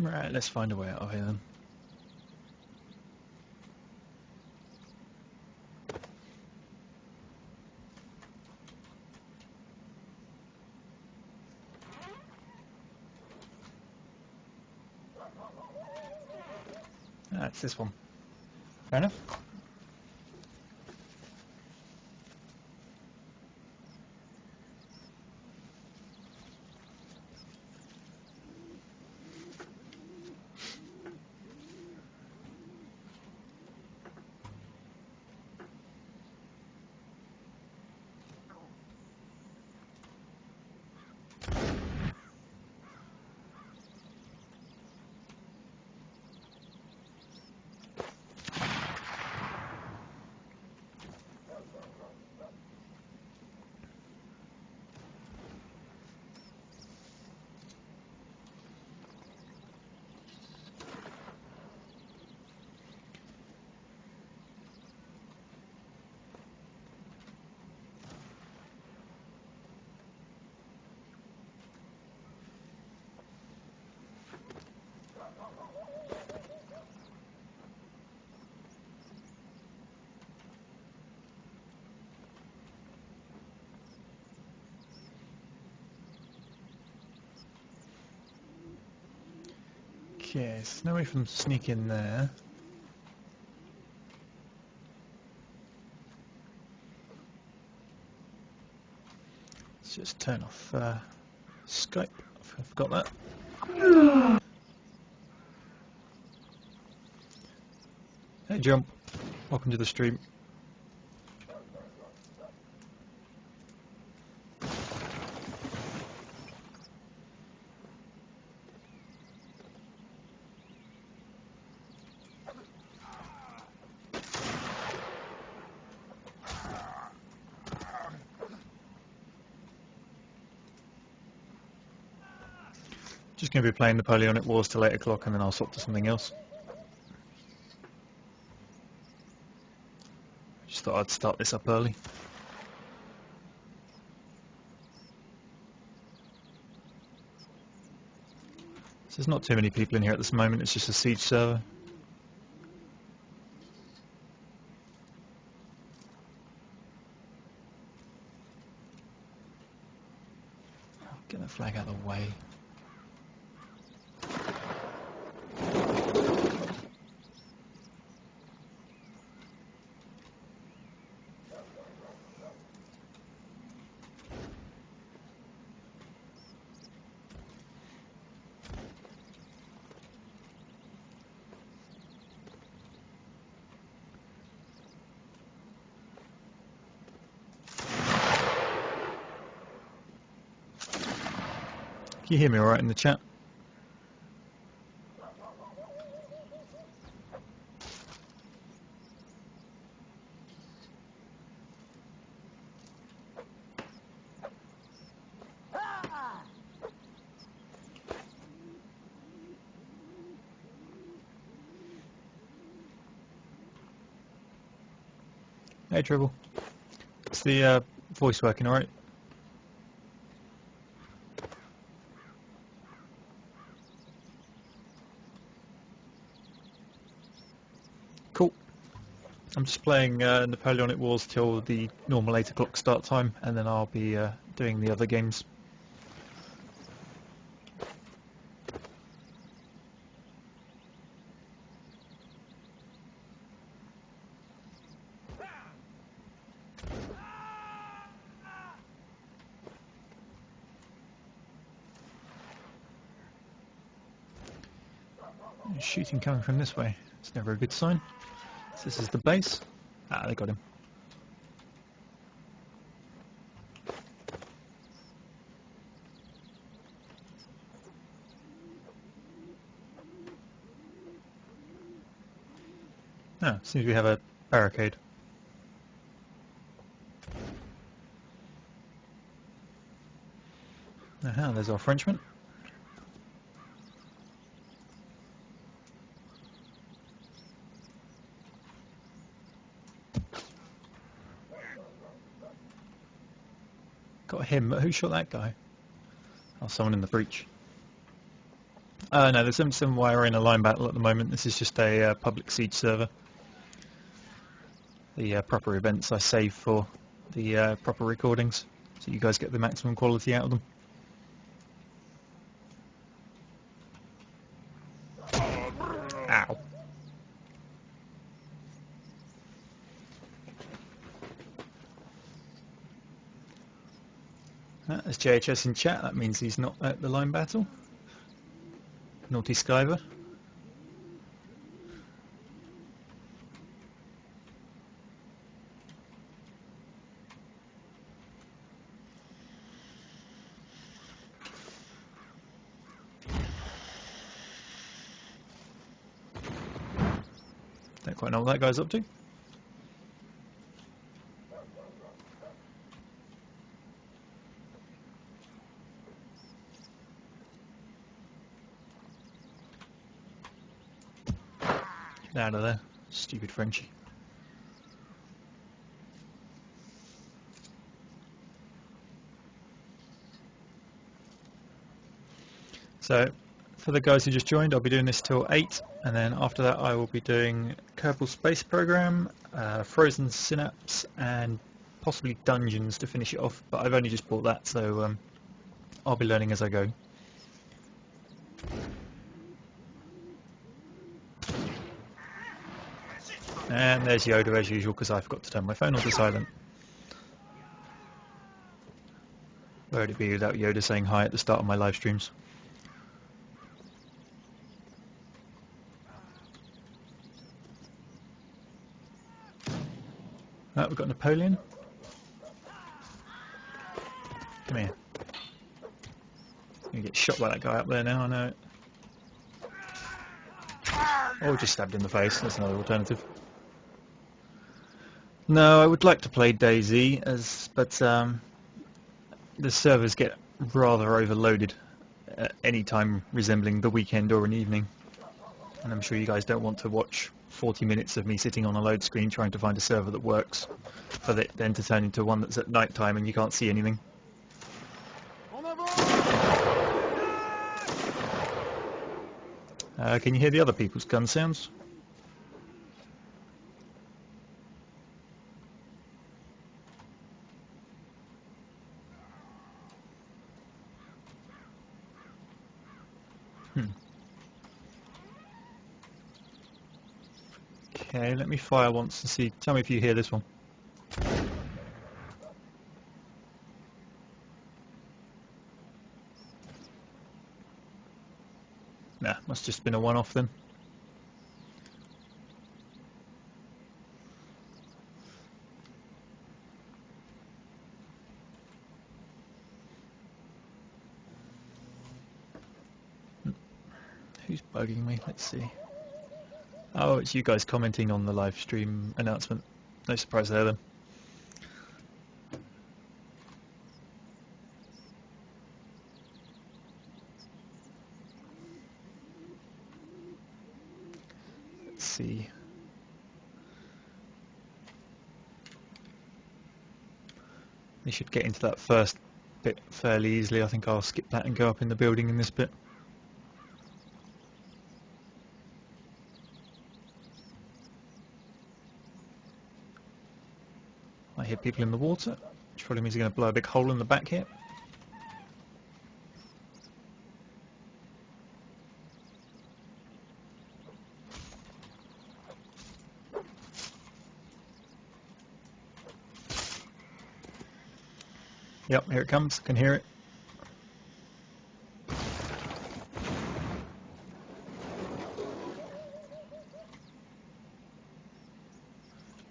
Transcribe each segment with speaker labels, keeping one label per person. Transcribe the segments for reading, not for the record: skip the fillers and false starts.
Speaker 1: Right, let's find a way out of here then. Ah, it's this one. Fair enough. Okay, so no way from sneak in there. Let's just turn off Skype. I forgot that. Hey Jump, welcome to the stream. Just going to be playing Napoleonic Wars till 8 o'clock and then I'll swap to something else. Just thought I'd start this up early. So there's not too many people in here at this moment, it's just a siege server. Get the flag out of the way. Can you hear me alright in the chat? Hey Dribble. Is the voice working alright? Cool. I'm just playing Napoleonic Wars till the normal 8 o'clock start time and then I'll be doing the other games. Shooting coming from this way. It's never a good sign. So this is the base. Ah, they got him. Ah, seems we have a barricade. Aha, there's our Frenchman. Got him, but who shot that guy? Oh, someone in the breach. No, there's some why we're in a line battle at the moment. This is just a public siege server. The proper events I save for the proper recordings, so you guys get the maximum quality out of them. Ow. There's JHS in chat, that means he's not at the line battle. Naughty Skyver. Don't quite know what that guy's up to. Get out of there, stupid Frenchie. So, for the guys who just joined, I'll be doing this till 8, and then after that I will be doing Kerbal Space Program, Frozen Synapse, and possibly Dungeons to finish it off, but I've only just bought that, so I'll be learning as I go. And there's Yoda as usual, because I forgot to turn my phone on to silent. Where would it be without Yoda saying hi at the start of my live streams? Right, we've got Napoleon. Come here. I'm going to get shot by that guy up there now, I know it. Or just stabbed in the face, that's another alternative. No, I would like to play DayZ, but the servers get rather overloaded at any time resembling the weekend or an evening. And I'm sure you guys don't want to watch 40 minutes of me sitting on a load screen trying to find a server that works, for it then to turn into one that's at night time and you can't see anything. Can you hear the other people's gun sounds? Okay, let me fire once and see. Tell me if you hear this one. Nah, must just been a one-off then. Who's bugging me? Let's see. Oh, it's you guys commenting on the live stream announcement. No surprise there then. Let's see. We should get into that first bit fairly easily. I think I'll skip that and go up in the building in this bit. I hear people in the water, which probably means they're going to blow a big hole in the back here. Yep, here it comes. I can hear it.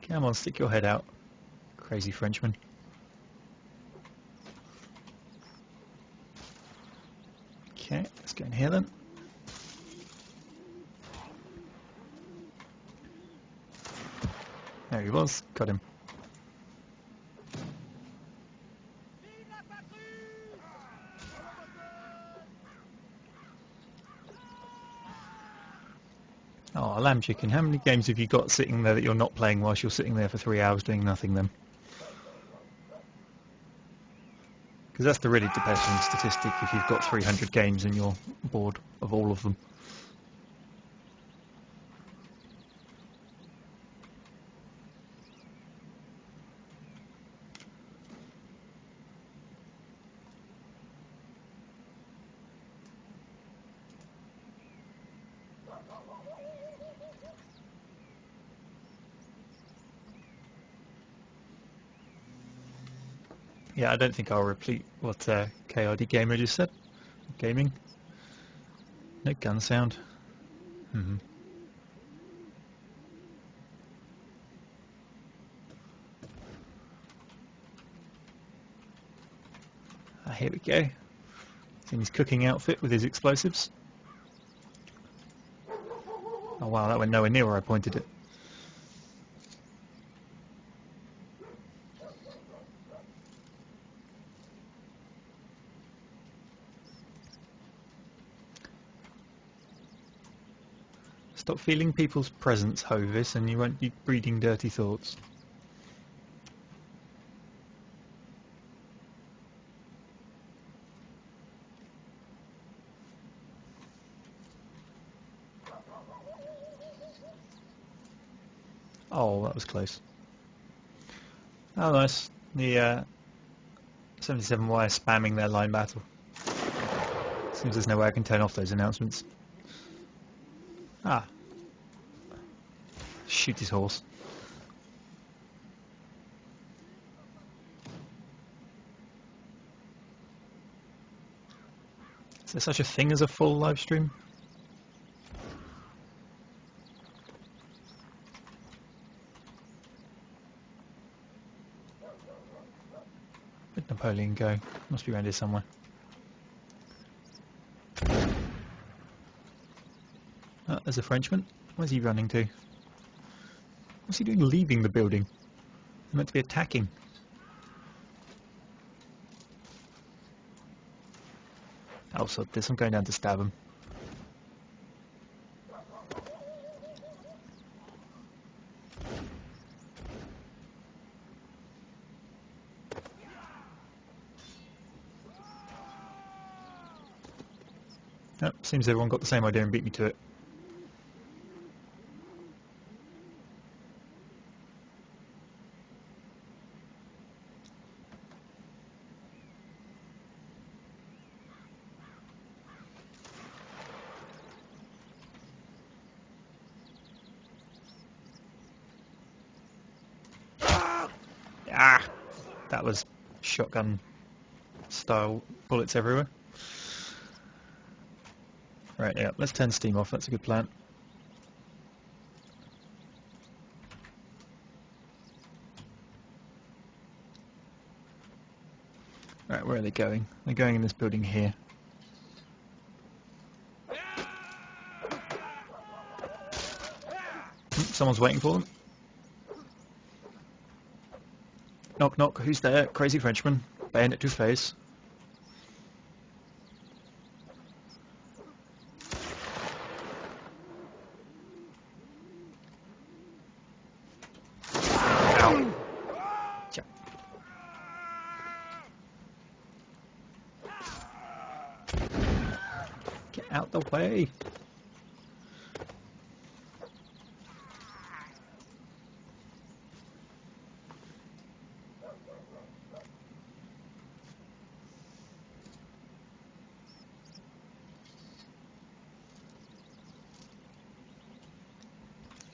Speaker 1: Come on, stick your head out. Crazy Frenchman. Okay, let's go in here then. There he was, got him. Oh, lamb chicken, how many games have you got sitting there that you're not playing whilst you're sitting there for 3 hours doing nothing then? Because that's the really depressing statistic if you've got 300 games and you're bored of all of them. Yeah, I don't think I'll repeat what KRD Gamer just said. Gaming. No gun sound. Here we go. It's in his cooking outfit with his explosives. Oh wow, that went nowhere near where I pointed it. Stop feeling people's presence, Hovis, and you won't be breeding dirty thoughts. Oh, that was close. Oh, nice. The 77Y is spamming their line battle. Seems there's no way I can turn off those announcements. Ah. Shoot his horse. Is there such a thing as a full live stream? Where'd Napoleon go? Must be around here somewhere. Oh, there's a Frenchman. Where's he running to? What's he doing leaving the building? He's meant to be attacking. Oh, sod this. I'm going down to stab him. Oh, seems everyone got the same idea and beat me to it. Ah! That was shotgun style bullets everywhere. Right, yeah, let's turn Steam off, that's a good plan. Right, where are they going? They're going in this building here. Someone's waiting for them. Knock knock, who's there? Crazy Frenchman. Bayonet to face. Ow. Get out the way.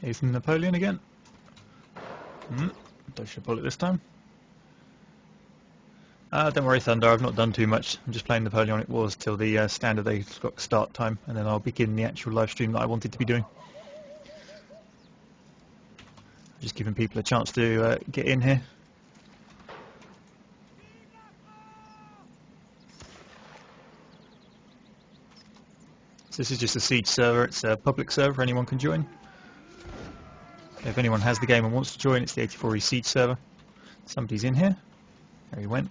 Speaker 1: Here's Napoleon again. Dodged a bullet this time. Don't worry, Thunder, I've not done too much. I'm just playing Napoleonic Wars till the standard start time, and then I'll begin the actual live stream that I wanted to be doing. Just giving people a chance to get in here. So this is just a siege server, it's a public server, anyone can join. If anyone has the game and wants to join, it's the 84E siege server. Somebody's in here. There he went.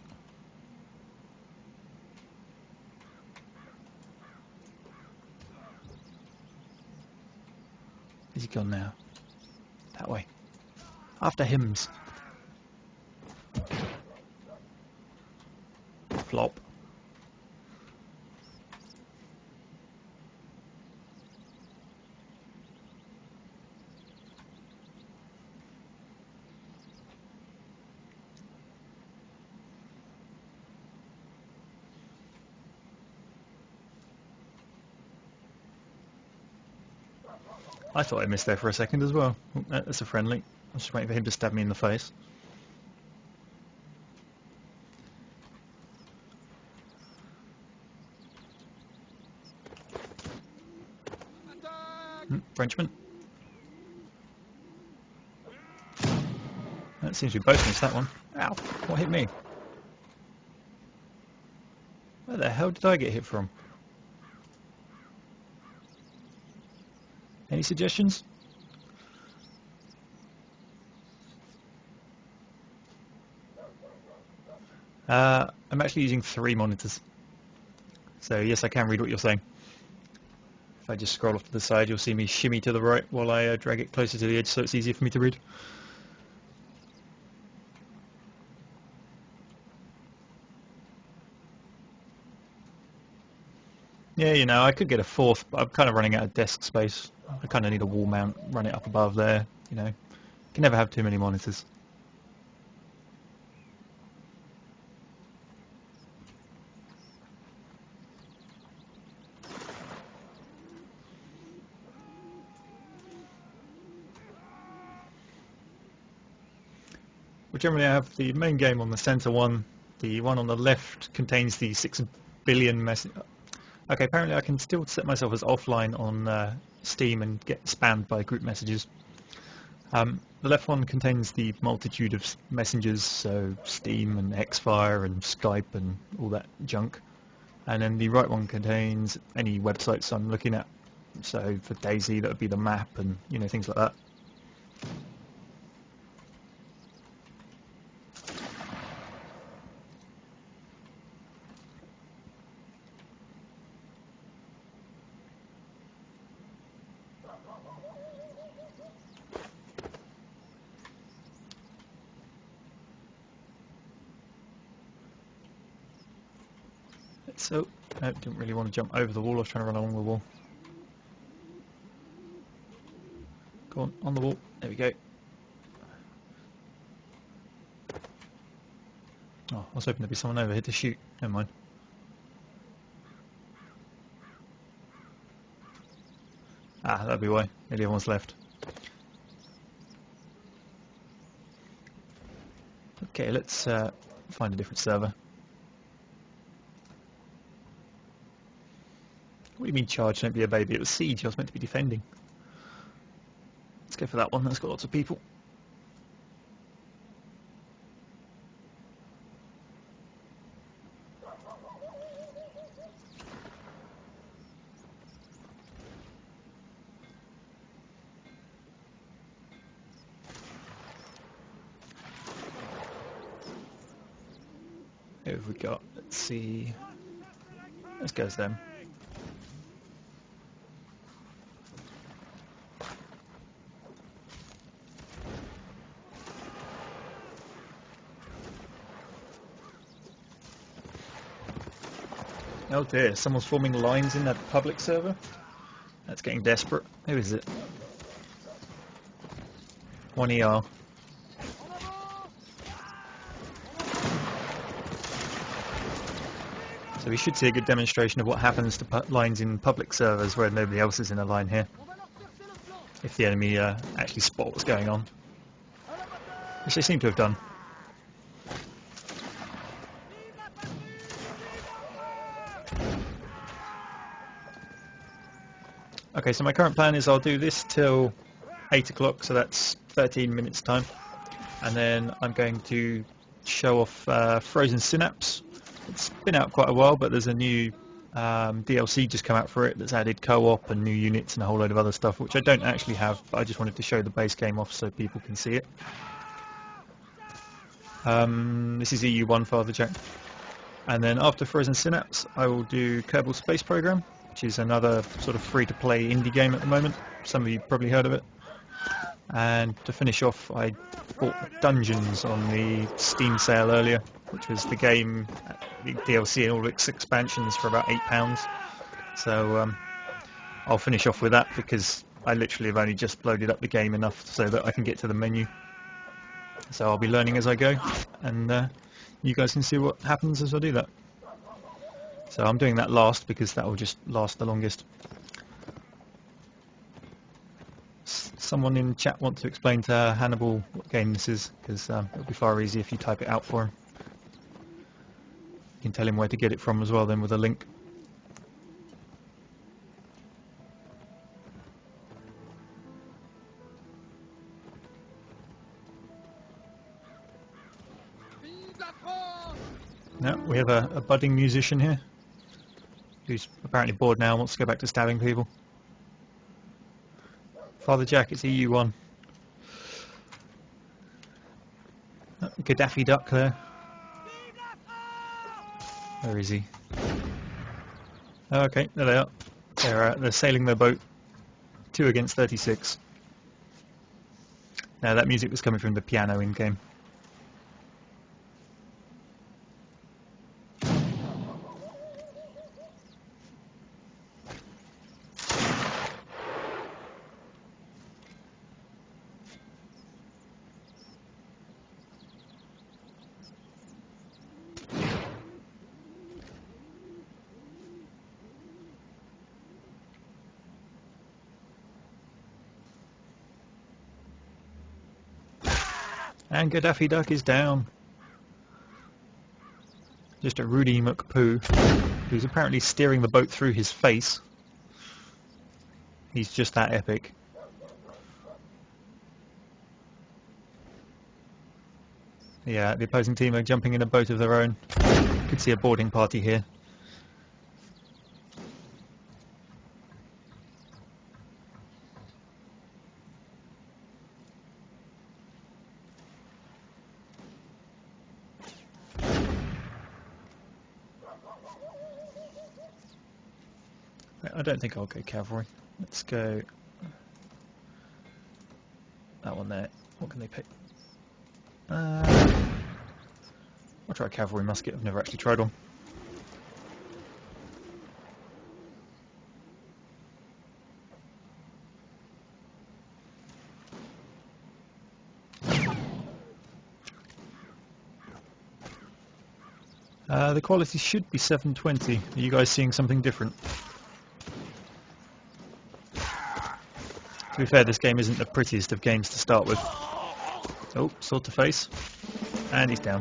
Speaker 1: Where's he gone now? That way. After hymns. Flop. I thought I missed there for a second as well. Oh, that's a friendly. I was just waiting for him to stab me in the face. Frenchman. That seems we both missed that one. Ow, what hit me? Where the hell did I get hit from? Any suggestions? I'm actually using 3 monitors. So yes, I can read what you're saying. If I just scroll off to the side, you'll see me shimmy to the right while I drag it closer to the edge so it's easier for me to read. Yeah, you know, I could get a 4th, but I'm kind of running out of desk space. I kind of need a wall mount, run it up above there, you know. You can never have too many monitors. Well, generally I have the main game on the center one. The one on the left contains the 6 billion message. Okay, apparently I can still set myself as offline on Steam and get spammed by group messages. The left one contains the multitude of messengers, so Steam and Xfire and Skype and all that junk. And then the right one contains any websites I'm looking at. So for DayZ, that would be the map and, you know, things like that. So, no, didn't really want to jump over the wall, I was trying to run along the wall. Go on the wall, there we go. Oh, I was hoping there'd be someone over here to shoot, never mind. Ah, that'd be why, nearly everyone's left. Okay, let's find a different server. What do you mean charge, don't be a baby? It was siege, I was meant to be defending. Let's go for that one, that's got lots of people. Who have we got? Let's see. Let's go as them. Oh dear, someone's forming lines in that public server? That's getting desperate. Who is it? 1ER. So we should see a good demonstration of what happens to lines in public servers where nobody else is in a line here. If the enemy actually spot what's going on. Which they seem to have done. Okay, so my current plan is I'll do this till 8 o'clock, so that's 13 minutes time. And then I'm going to show off Frozen Synapse. It's been out quite a while, but there's a new DLC just come out for it that's added co-op and new units and a whole load of other stuff, which I don't actually have, but I just wanted to show the base game off so people can see it. This is EU1 Father Jack. And then after Frozen Synapse, I will do Kerbal Space Program, which is another sort of free-to-play indie game at the moment. Some of you probably heard of it. And to finish off, I bought Dungeons on the Steam sale earlier, which was the game, the DLC and all its expansions for about £8. So I'll finish off with that because I literally have only just loaded up the game enough so that I can get to the menu. So I'll be learning as I go, and you guys can see what happens as I do that. So I'm doing that last because that will just last the longest. Someone in chat wants to explain to Hannibal what game this is, because it'll be far easier if you type it out for him. You can tell him where to get it from as well then with a link. Now we have a budding musician here who's apparently bored now and wants to go back to stabbing people. Father Jack, it's EU1. Oh, Gaddafi Duck there. Where is he? Oh, okay, there they are. They're sailing their boat 2 against 36. Now that music was coming from the piano in game. And Gaddafi Duck is down. Just a Rudy McPoo, who's apparently steering the boat through his face. He's just that epic. Yeah, the opposing team are jumping in a boat of their own. Could see a boarding party here. I don't think I'll go cavalry. Let's go that one there. What can they pick? I'll try a cavalry musket. I've never actually tried one. The quality should be 720. Are you guys seeing something different? To be fair, this game isn't the prettiest of games to start with. Oh, sword to face. And he's down.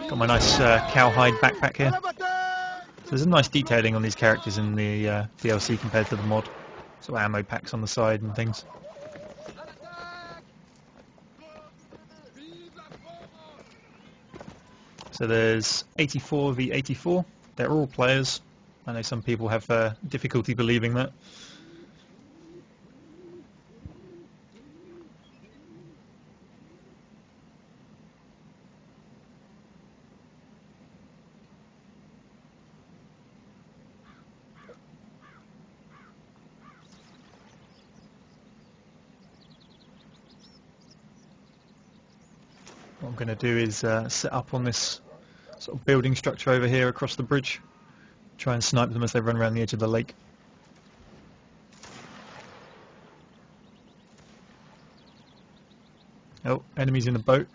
Speaker 1: Got my nice cowhide backpack here. So there's a nice detailing on these characters in the DLC compared to the mod. Sort of ammo packs on the side and things. So there's 84 v 84. They're all players. I know some people have difficulty believing that. What I'm going to do is set up on this sort of building structure over here across the bridge. Try and snipe them as they run around the edge of the lake. Oh, enemies in the boat.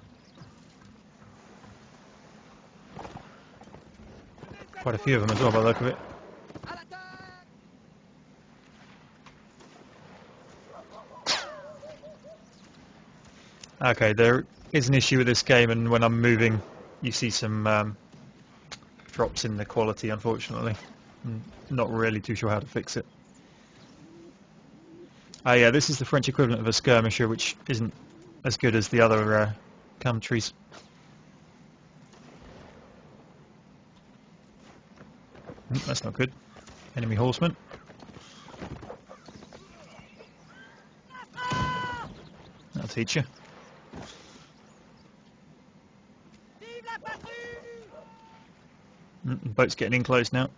Speaker 1: Quite a few of them as well by the look of it. Okay, there is an issue with this game, and when I'm moving you see some drops in the quality, unfortunately. I'm not really too sure how to fix it. Yeah, this is the French equivalent of a skirmisher, which isn't as good as the other countries. That's not good. Enemy horseman. That'll teach you. The boat's getting in close now.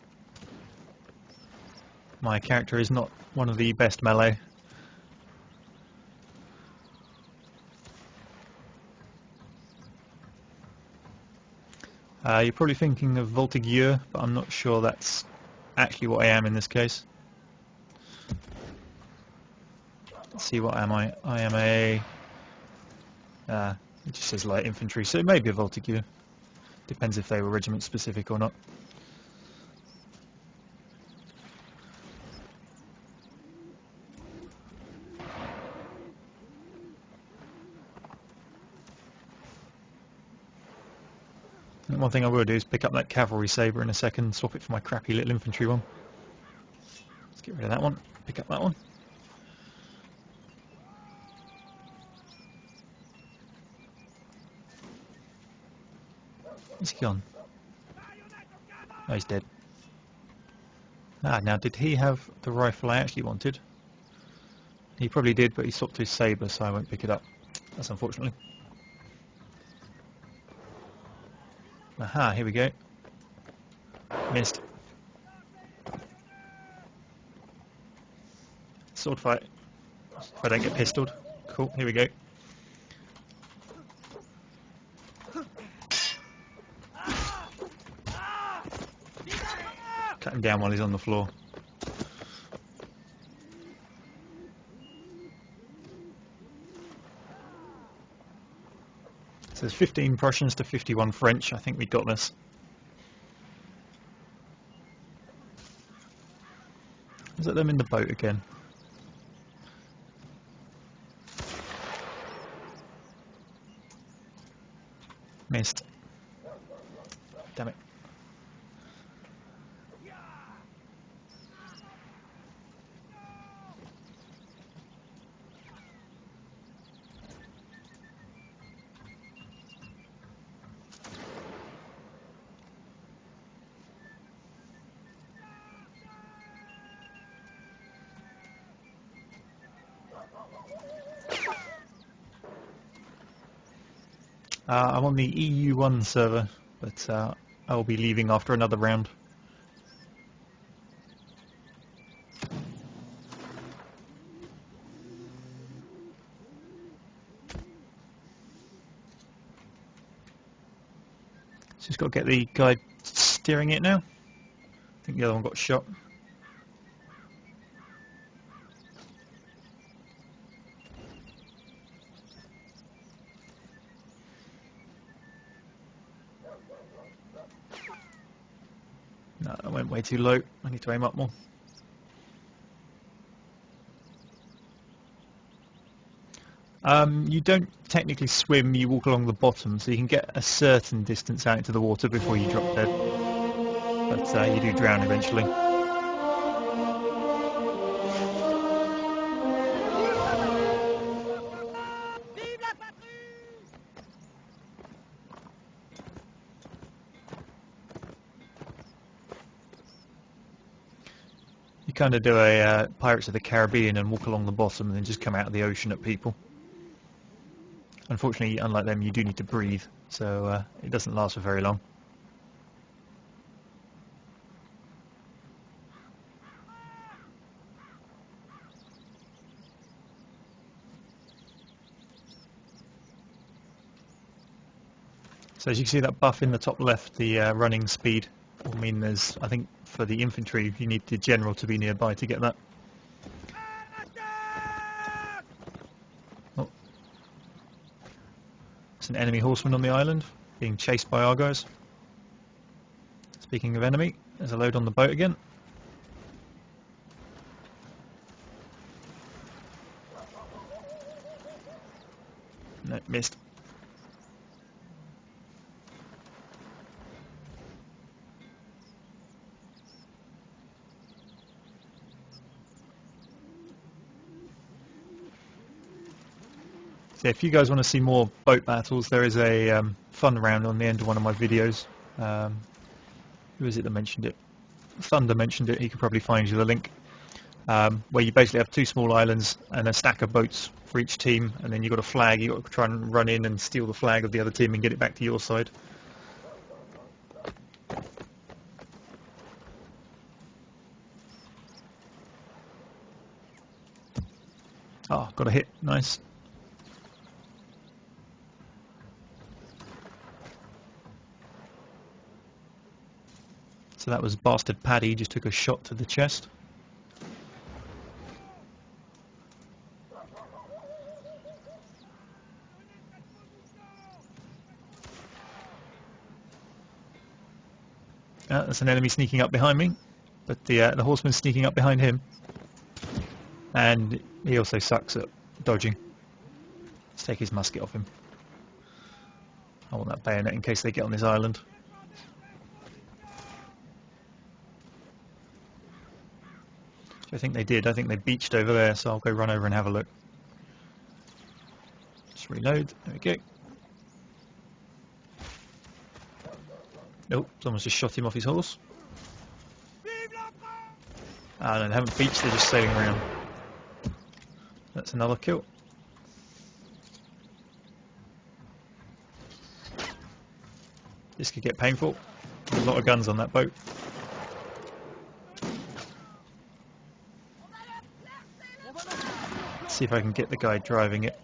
Speaker 1: My character is not one of the best melee. You're probably thinking of Voltigeur, but I'm not sure that's actually what I am in this case. Let's see, what am I? I am a... it just says light infantry, so it may be a Voltigeur. Depends if they were regiment specific or not. And one thing I will do is pick up that cavalry sabre in a second, swap it for my crappy little infantry one. Let's get rid of that one, pick up that one. Where's he gone? Oh, he's dead. Now did he have the rifle I actually wanted? He probably did, but he swapped to his sabre, so I won't pick it up. That's unfortunately. Aha, here we go. Missed. Sword fight. If I don't get pistoled. Cool, here we go. Cut him down while he's on the floor. So there's 15 Prussians to 51 French. I think we got this. Is that them in the boat again? Missed. Damn it. I'm on the EU1 server, but I'll be leaving after another round. Just got to get the guy steering it now. I think the other one got shot. No, I went way too low. I need to aim up more. You don't technically swim, you walk along the bottom, so you can get a certain distance out into the water before you drop dead. But you do drown eventually. You kind of do a Pirates of the Caribbean and walk along the bottom and then just come out of the ocean at people. Unfortunately, unlike them, you do need to breathe, so it doesn't last for very long. So as you can see, that buff in the top left, the running speed, will mean there's, I think for the infantry, you need the general to be nearby to get that. Oh. There's an enemy horseman on the island, being chased by our guys. Speaking of enemy, there's a load on the boat again. No, missed. So if you guys want to see more boat battles, there is a fun round on the end of one of my videos. Who is it that mentioned it? Thunder mentioned it, he could probably find you the link. Where you basically have two small islands and a stack of boats for each team, and then you've got a flag, you've got to try and run in and steal the flag of the other team and get it back to your side. Oh, got a hit. Nice. So that was bastard Paddy, just took a shot to the chest. That's an enemy sneaking up behind me, but the horseman's sneaking up behind him, and he also sucks at dodging. Let's take his musket off him. I want that bayonet in case they get on this island. I think they did. I think they beached over there, so I'll go run over and have a look. Just reload. There we go. Nope, someone's just shot him off his horse. Ah, no, they haven't beached, they're just sailing around. That's another kill. This could get painful. There's a lot of guns on that boat. Let's see if I can get the guy driving it.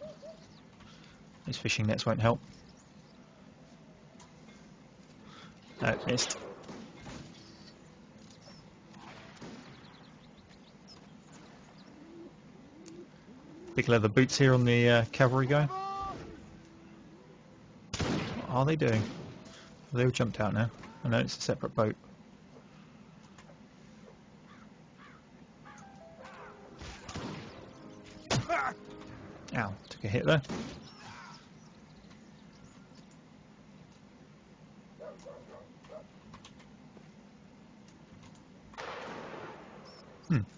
Speaker 1: These fishing nets won't help. No, missed. Big leather boots here on the cavalry guy. What are they doing? They all jumped out now. I know it's a separate boat. Ow, took a hit there.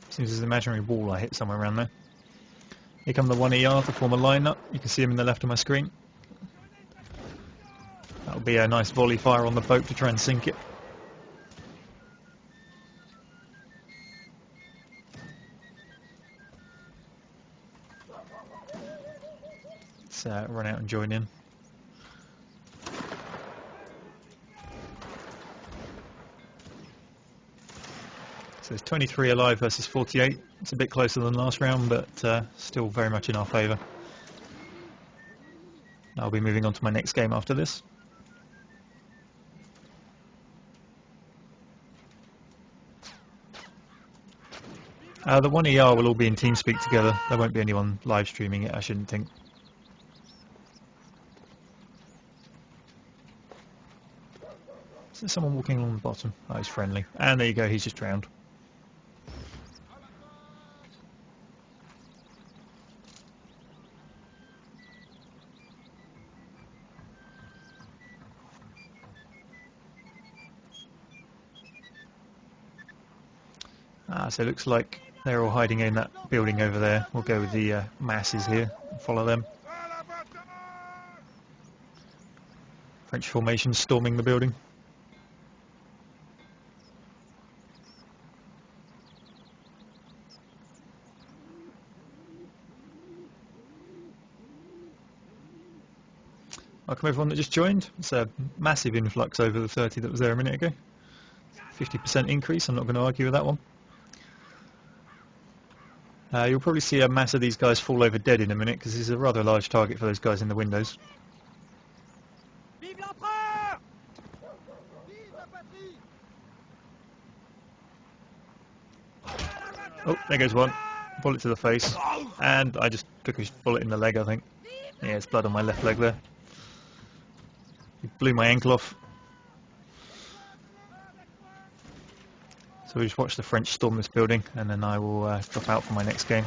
Speaker 1: Seems there's an imaginary wall I hit somewhere around there. Here come the 1 ER to form a line-up. You can see them in the left of my screen. That'll be a nice volley fire on the boat to try and sink it. Let's run out and join in. So there's 23 alive versus 48. It's a bit closer than last round, but still very much in our favour. I'll be moving on to my next game after this. The 1 ER will all be in TeamSpeak together. There won't be anyone live streaming it, I shouldn't think. Is there someone walking along the bottom? Oh, he's friendly. And there you go, he's just drowned. So it looks like they're all hiding in that building over there. We'll go with the masses here and follow them. French formation storming the building. Welcome everyone that just joined. It's a massive influx over the 30 that was there a minute ago. 50% increase, I'm not going to argue with that one. You'll probably see a mass of these guys fall over dead in a minute because this is a rather large target for those guys in the windows. Oh, there goes one. Bullet to the face. And I just took a bullet in the leg, I think. Yeah, it's blood on my left leg there. He blew my ankle off. So we just watch the French storm this building and then I will drop out for my next game.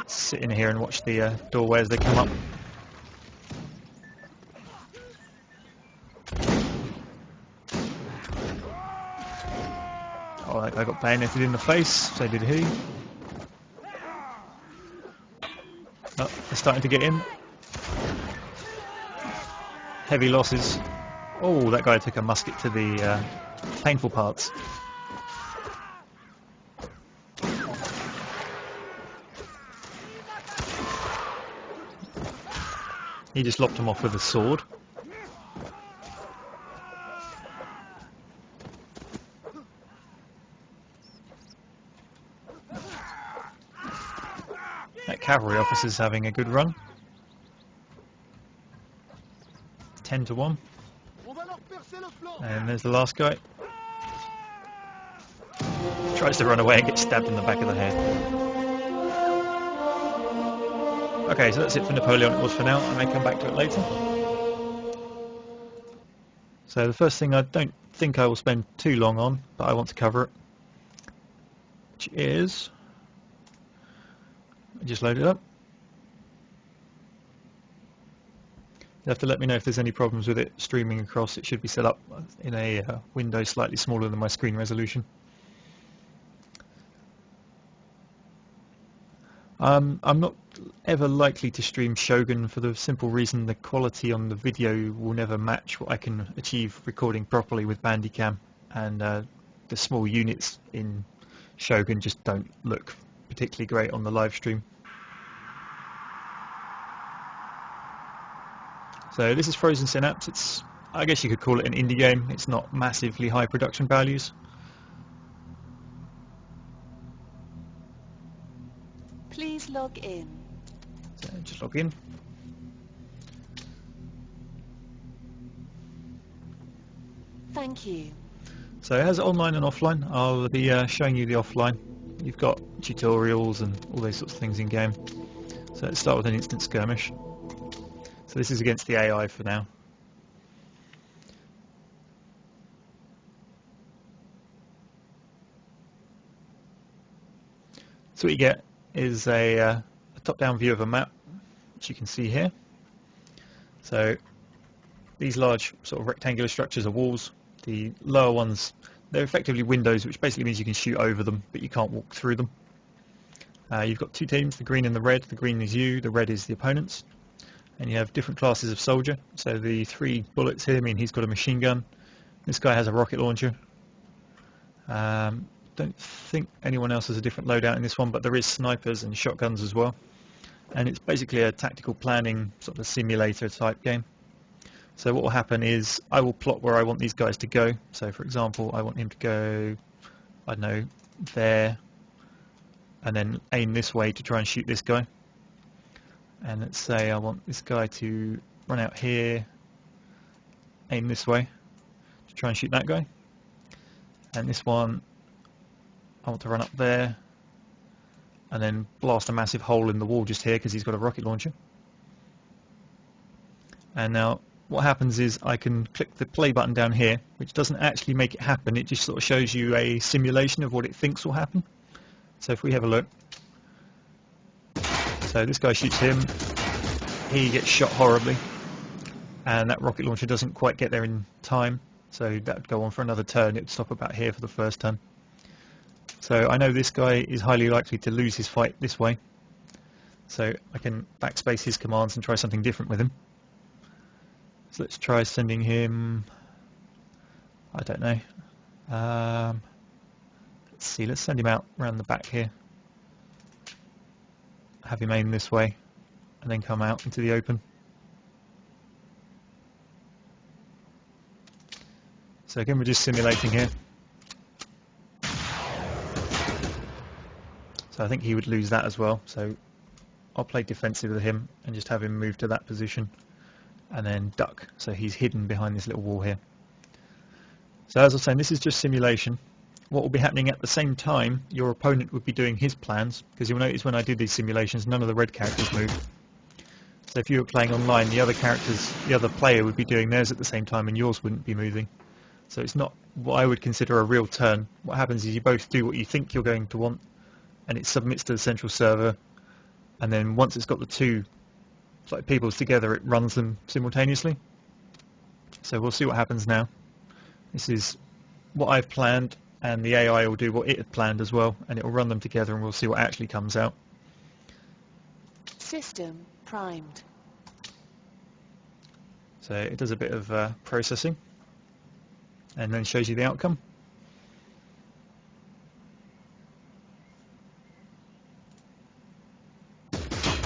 Speaker 1: Sit in here and watch the doorway as they come up. Oh, that guy got bayoneted in the face, so did he. Oh, they're starting to get in. Heavy losses. Oh, that guy took a musket to the painful parts. He just lopped him off with a sword. cavalry officers having a good run. 10-1. And there's the last guy. Tries to run away and gets stabbed in the back of the head. Okay, so that's it for Napoleonic Wars for now. I may come back to it later. So the first thing I don't think I will spend too long on, but I want to cover it, which is... just load it up. You have to let me know if there's any problems with it streaming across. It should be set up in a window slightly smaller than my screen resolution. I'm not ever likely to stream Shogun for the simple reason the quality on the video will never match what I can achieve recording properly with Bandicam, and the small units in Shogun just don't look particularly great on the live stream. So this is Frozen Synapse. I guess you could call it an indie game. It's not massively high production values.
Speaker 2: Please log in.
Speaker 1: So just log in.
Speaker 2: Thank you.
Speaker 1: So it has online and offline. I'll be showing you the offline. You've got tutorials and all those sorts of things in game. So let's start with an instant skirmish. So this is against the AI for now. So what you get is a top-down view of a map, which you can see here. So these large sort of rectangular structures are walls. The lower ones, they're effectively windows, which basically means you can shoot over them, but you can't walk through them. You've got two teams, the green and the red. The green is you, the red is the opponents. And you have different classes of soldier. So the 3 bullets here mean he's got a machine gun. This guy has a rocket launcher. Don't think anyone else has a different loadout in this one, but there is snipers and shotguns as well. And it's basically a tactical planning sort of simulator type game. So what will happen is I will plot where I want these guys to go. So for example, I want him to go, I don't know, there, and then aim this way to try and shoot this guy. And let's say I want this guy to run out here, aim this way to try and shoot that guy. And this one, I want to run up there and then blast a massive hole in the wall just here because he's got a rocket launcher. And now what happens is I can click the play button down here, which doesn't actually make it happen. It just sort of shows you a simulation of what it thinks will happen. So if we have a look. So this guy shoots him, he gets shot horribly, and that rocket launcher doesn't quite get there in time, so that would go on for another turn. It would stop about here for the first turn. So I know this guy is highly likely to lose his fight this way, so I can backspace his commands and try something different with him. So let's try sending him, I don't know, let's see, let's send him out around the back here. Have him aim this way and then come out into the open. So again, we're just simulating here. So I think he would lose that as well, so I'll play defensive with him and just have him move to that position and then duck, so he's hidden behind this little wall here. So as I was saying, this is just simulation. What will be happening at the same time, your opponent would be doing his plans, because you'll notice when I did these simulations, none of the red characters moved. So if you were playing online, the other player would be doing theirs at the same time and yours wouldn't be moving. So it's not what I would consider a real turn. What happens is you both do what you think you're going to want, and it submits to the central server, and then once it's got the two peoples together, it runs them simultaneously. So we'll see what happens now. This is what I've planned, and the AI will do what it had planned as well, and it will run them together and we'll see what actually comes out.
Speaker 2: System primed.
Speaker 1: So it does a bit of processing and then shows you the outcome.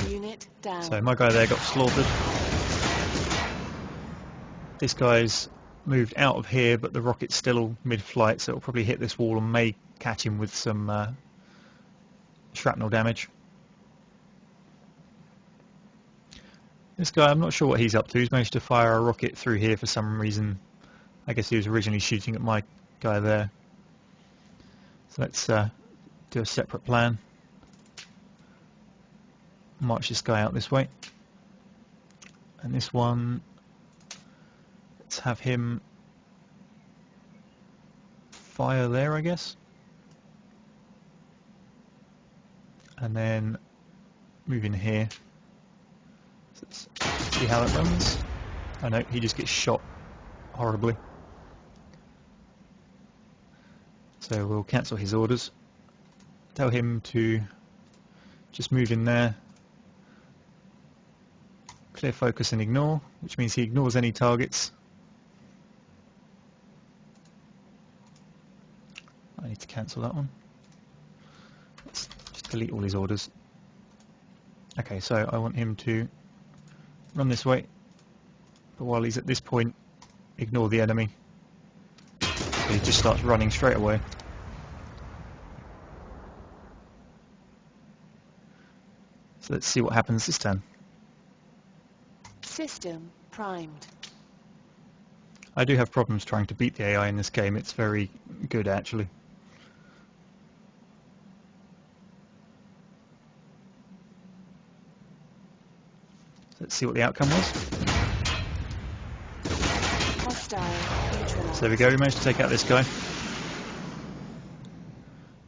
Speaker 2: Unit down.
Speaker 1: So my guy there got slaughtered. This guy's moved out of here, but the rocket's still mid-flight, so it'll probably hit this wall and may catch him with some shrapnel damage. This guy, I'm not sure what he's up to. He's managed to fire a rocket through here for some reason. I guess he was originally shooting at my guy there. So let's do a separate plan. March this guy out this way. And this one, let's have him fire there, I guess. And then move in here. So let's see how it runs. Oh no, he just gets shot horribly. So we'll cancel his orders. Tell him to just move in there. Clear focus and ignore, which means he ignores any targets. I need to cancel that one. Let's just delete all his orders. Okay, so I want him to run this way, but while he's at this point, ignore the enemy. So he just starts running straight away. So let's see what happens this turn.
Speaker 2: System primed.
Speaker 1: I do have problems trying to beat the AI in this game. It's very good, actually. Let's see what the outcome was.
Speaker 2: Hostile neutralized.
Speaker 1: So there we go, we managed to take out this guy.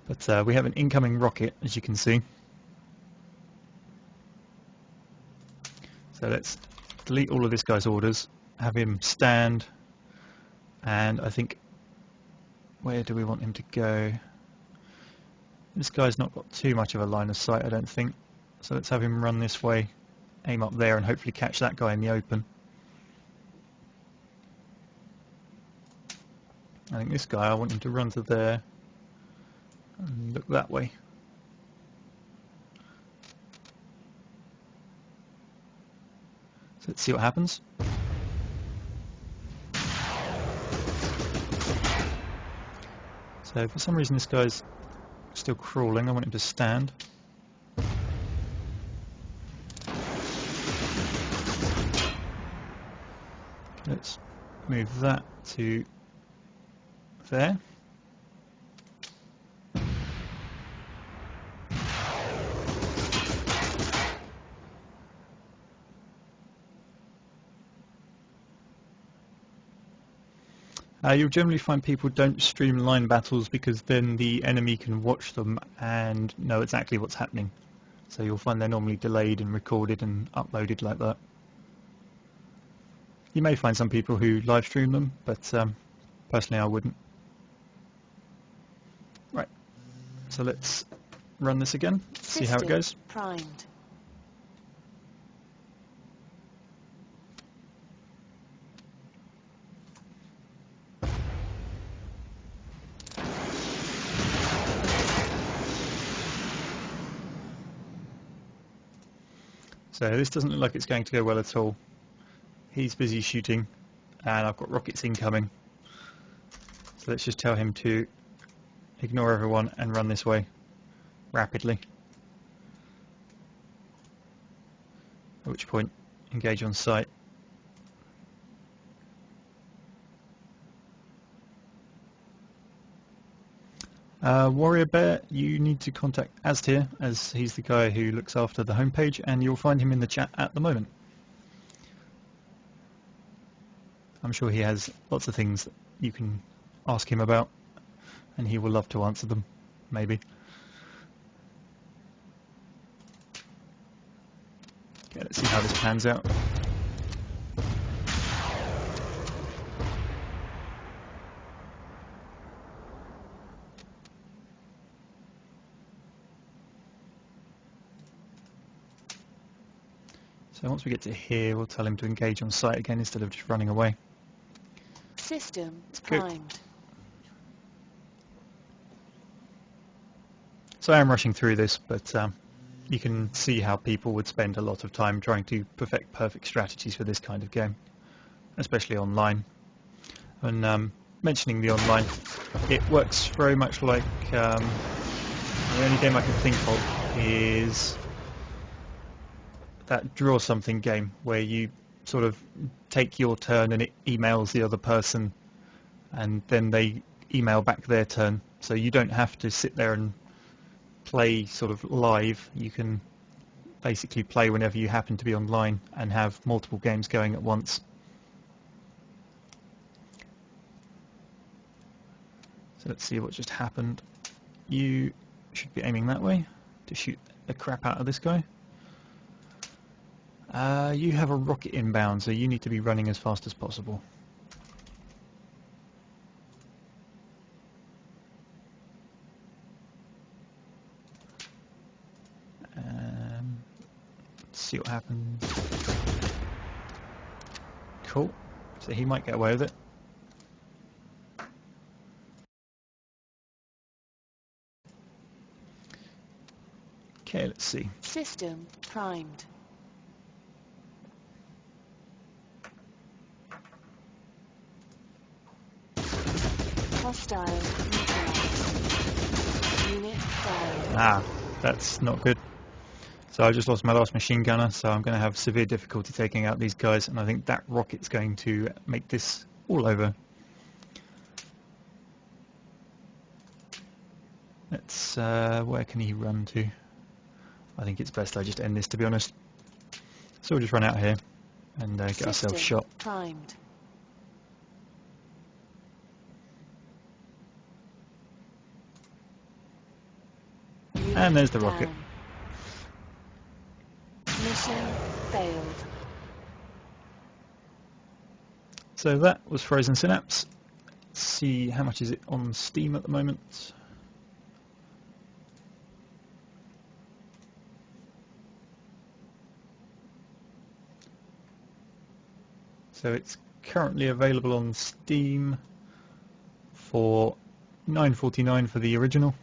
Speaker 1: But we have an incoming rocket, as you can see. So let's delete all of this guy's orders, have him stand, and I think, where do we want him to go? This guy's not got too much of a line of sight, I don't think. So let's have him run this way, aim up there, and hopefully catch that guy in the open. I think this guy, I want him to run to there and look that way. So let's see what happens. So for some reason this guy's still crawling. I want him to stand. Let's move that to there. You'll generally find people don't streamline battles because then the enemy can watch them and know exactly what's happening. So you'll find they're normally delayed and recorded and uploaded like that. You may find some people who live stream them, but personally I wouldn't. Right, so let's run this again, see how it goes.
Speaker 2: Primed.
Speaker 1: So this doesn't look like it's going to go well at all. He's busy shooting and I've got rockets incoming. So let's just tell him to ignore everyone and run this way rapidly. At which point, engage on sight. Warrior Bear, you need to contact Aztir, as he's the guy who looks after the homepage, and you'll find him in the chat at the moment. I'm sure he has lots of things that you can ask him about, and he will love to answer them, maybe. Okay, let's see how this pans out. So once we get to here, we'll tell him to engage on sight again instead of just running away.
Speaker 2: System
Speaker 1: Good.
Speaker 2: primed.
Speaker 1: So I am rushing through this, but you can see how people would spend a lot of time trying to perfect perfect strategies for this kind of game, especially online. And mentioning the online, it works very much like the only game I can think of is that draw something game where you sort of take your turn and it emails the other person, and then they email back their turn. So you don't have to sit there and play sort of live. You can basically play whenever you happen to be online and have multiple games going at once. So let's see what just happened. You should be aiming that way to shoot the crap out of this guy. You have a rocket inbound, so you need to be running as fast as possible. Let's see what happens. Cool. So he might get away with it. Okay, let's see.
Speaker 2: System primed. Hostile neutralized. Unit down.
Speaker 1: Ah, that's not good. So I just lost my last machine gunner, so I'm going to have severe difficulty taking out these guys, and I think that rocket's going to make this all over. Let's, where can he run to? I think it's best I just end this, to be honest. So we'll just run out here and get ourselves shot.
Speaker 2: Primed.
Speaker 1: And there's the rocket.
Speaker 2: Mission failed.
Speaker 1: So that was Frozen Synapse. Let's see, how much is it on Steam at the moment? So it's currently available on Steam for $9.49 for the original,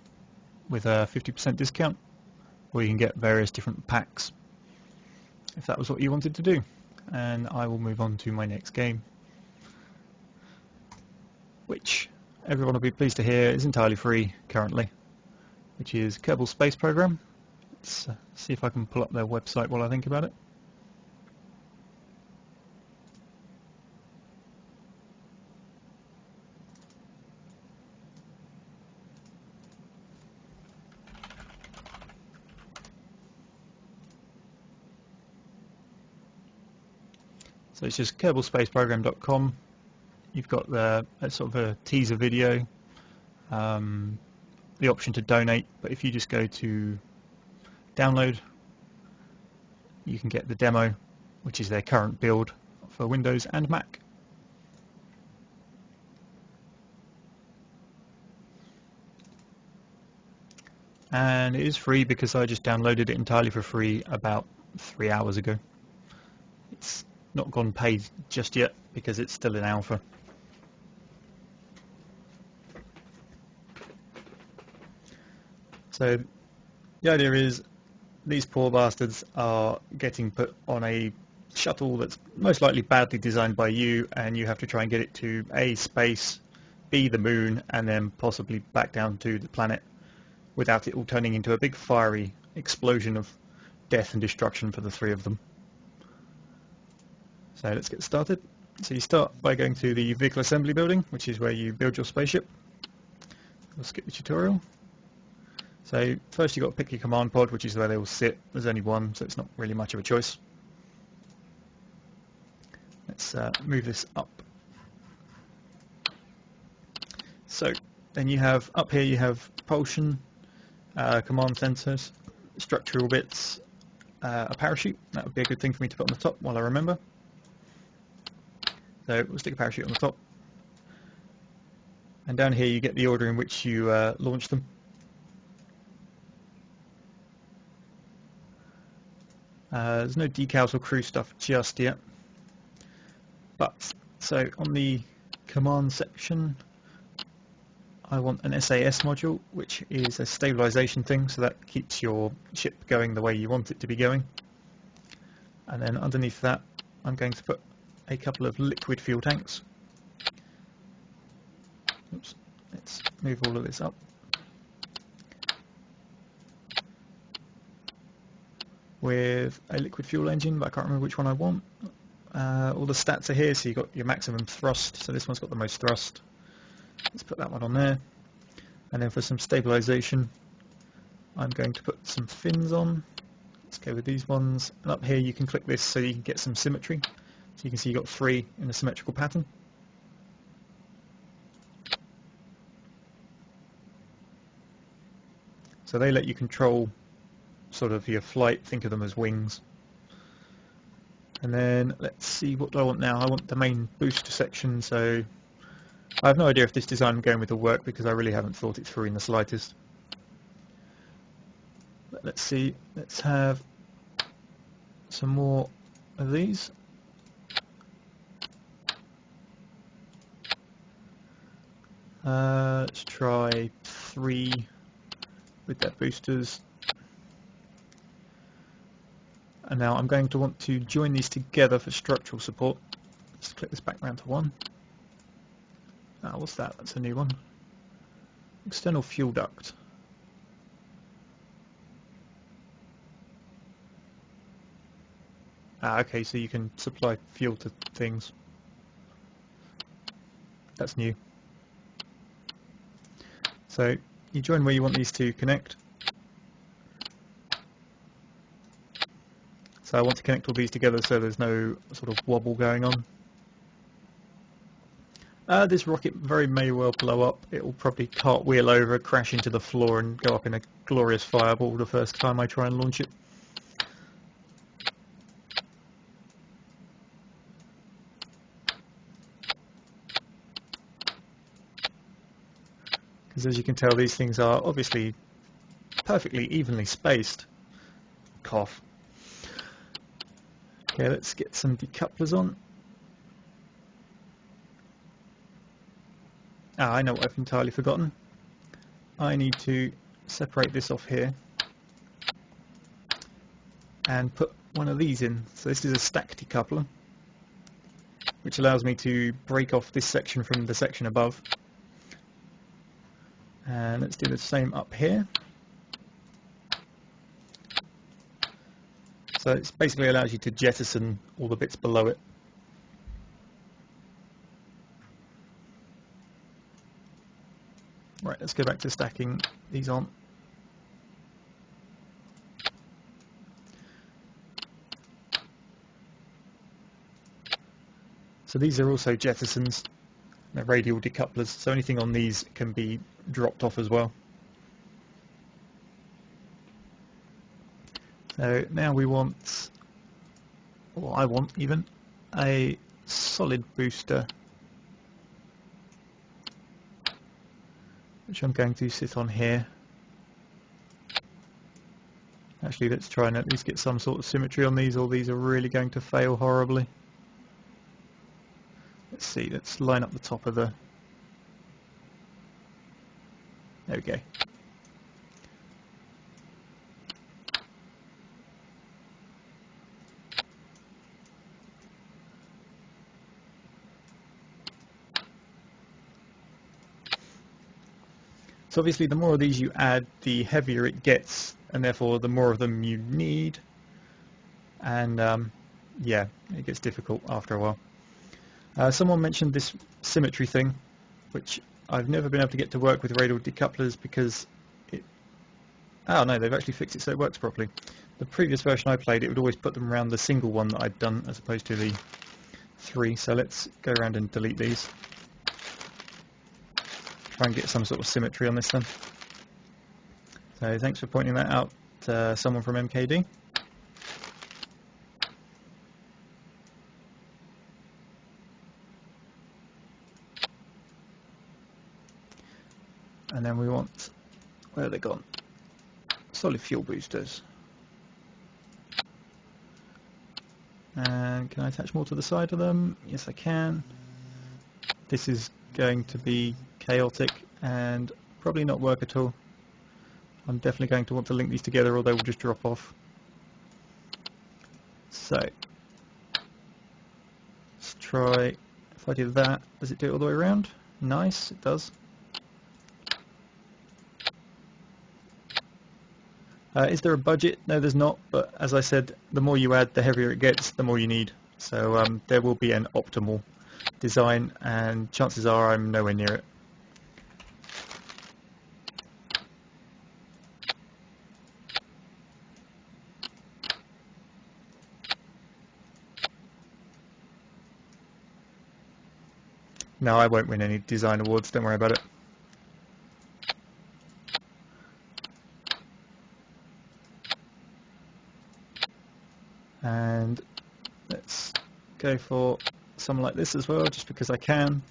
Speaker 1: with a 50% discount, or you can get various different packs if that was what you wanted to do. And I will move on to my next game, which everyone will be pleased to hear is entirely free currently, which is Kerbal Space Program. Let's see if I can pull up their website while I think about it. So it's just kerbalspaceprogram.com. You've got the sort of a teaser video, the option to donate, but if you just go to download, you can get the demo, which is their current build for Windows and Mac. And it is free because I just downloaded it entirely for free about 3 hours ago. It's not gone paid just yet because it's still in alpha. So the idea is these poor bastards are getting put on a shuttle that's most likely badly designed by you, and you have to try and get it to A, space, B, the moon, and then possibly back down to the planet without it all turning into a big fiery explosion of death and destruction for the three of them. So let's get started. So you start by going to the vehicle assembly building, which is where you build your spaceship. We'll skip the tutorial. So first you've got to pick your command pod, which is where they all sit. There's only one, so it's not really much of a choice. Let's move this up. So then you have, up here you have propulsion, command centers, structural bits, a parachute. That would be a good thing for me to put on the top while I remember. So we'll stick a parachute on the top. And down here you get the order in which you launch them. There's no decals or crew stuff just yet. But, so on the command section, I want an SAS module, which is a stabilization thing, so that keeps your ship going the way you want it to be going. And then underneath that, I'm going to put a couple of liquid fuel tanks. Oops, let's move all of this up. with a liquid fuel engine, but I can't remember which one I want. All the stats are here, so you've got your maximum thrust, so this one's got the most thrust. Let's put that one on there. And then for some stabilisation, I'm going to put some fins on. Let's go with these ones. And up here you can click this so you can get some symmetry. So you can see you've got 3 in a symmetrical pattern. So they let you control sort of your flight, think of them as wings. And then let's see, what do I want now? I want the main booster section, so I have no idea if this design I'm going with will work because I really haven't thought it through in the slightest. But let's see, let's have some more of these. Let's try 3 with their boosters. And now I'm going to want to join these together for structural support. Let's click this back round to 1. What's that? That's a new one. External fuel duct. Okay, so you can supply fuel to things. That's new. So you join where you want these to connect. So I want to connect all these together so there's no sort of wobble going on. This rocket very may well blow up. It will probably cartwheel over, crash into the floor and go up in a glorious fireball the first time I try and launch it. Because as you can tell, these things are obviously perfectly evenly spaced. Cough. Okay, let's get some decouplers on. I know what I've entirely forgotten. I need to separate this off here and put one of these in. So this is a stack decoupler, which allows me to break off this section from the section above. And let's do the same up here. So it basically allows you to jettison all the bits below it. Right, let's go back to stacking these on. So these are also jettisons. They're radial decouplers, so anything on these can be dropped off as well. So now we want, or I want even, a solid booster, which I'm going to sit on here. Actually, let's try and at least get some sort of symmetry on these, or these are really going to fail horribly. Let's see, let's line up the top of the... There we go. So obviously the more of these you add, the heavier it gets, and therefore the more of them you need. And yeah, it gets difficult after a while. Someone mentioned this symmetry thing, which I've never been able to get to work with radial decouplers because it... Oh no, they've actually fixed it so it works properly. The previous version I played, it would always put them around the single one that I'd done as opposed to the 3. So let's go around and delete these. Try and get some sort of symmetry on this then. So thanks for pointing that out, someone from MKD. And then we want, where are they gone? Solid fuel boosters. And can I attach more to the side of them? Yes, I can. This is going to be chaotic and probably not work at all. I'm definitely going to want to link these together or they will just drop off. So let's try, if I do that, does it do it all the way around? Nice, it does. Is there a budget? No, there's not, but as I said, the more you add, the heavier it gets, the more you need. So there will be an optimal design, and chances are I'm nowhere near it. No, I won't win any design awards, don't worry about it. And let's go for something like this as well, just because I can.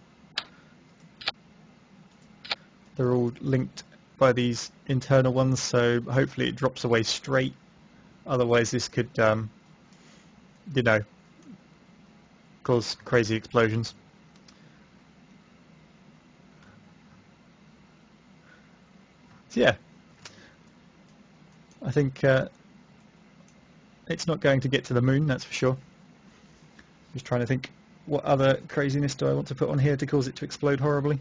Speaker 1: They're all linked by these internal ones, so hopefully it drops away straight. Otherwise this could, you know, cause crazy explosions. So yeah, I think it's not going to get to the moon, that's for sure. Just trying to think, what other craziness do I want to put on here to cause it to explode horribly?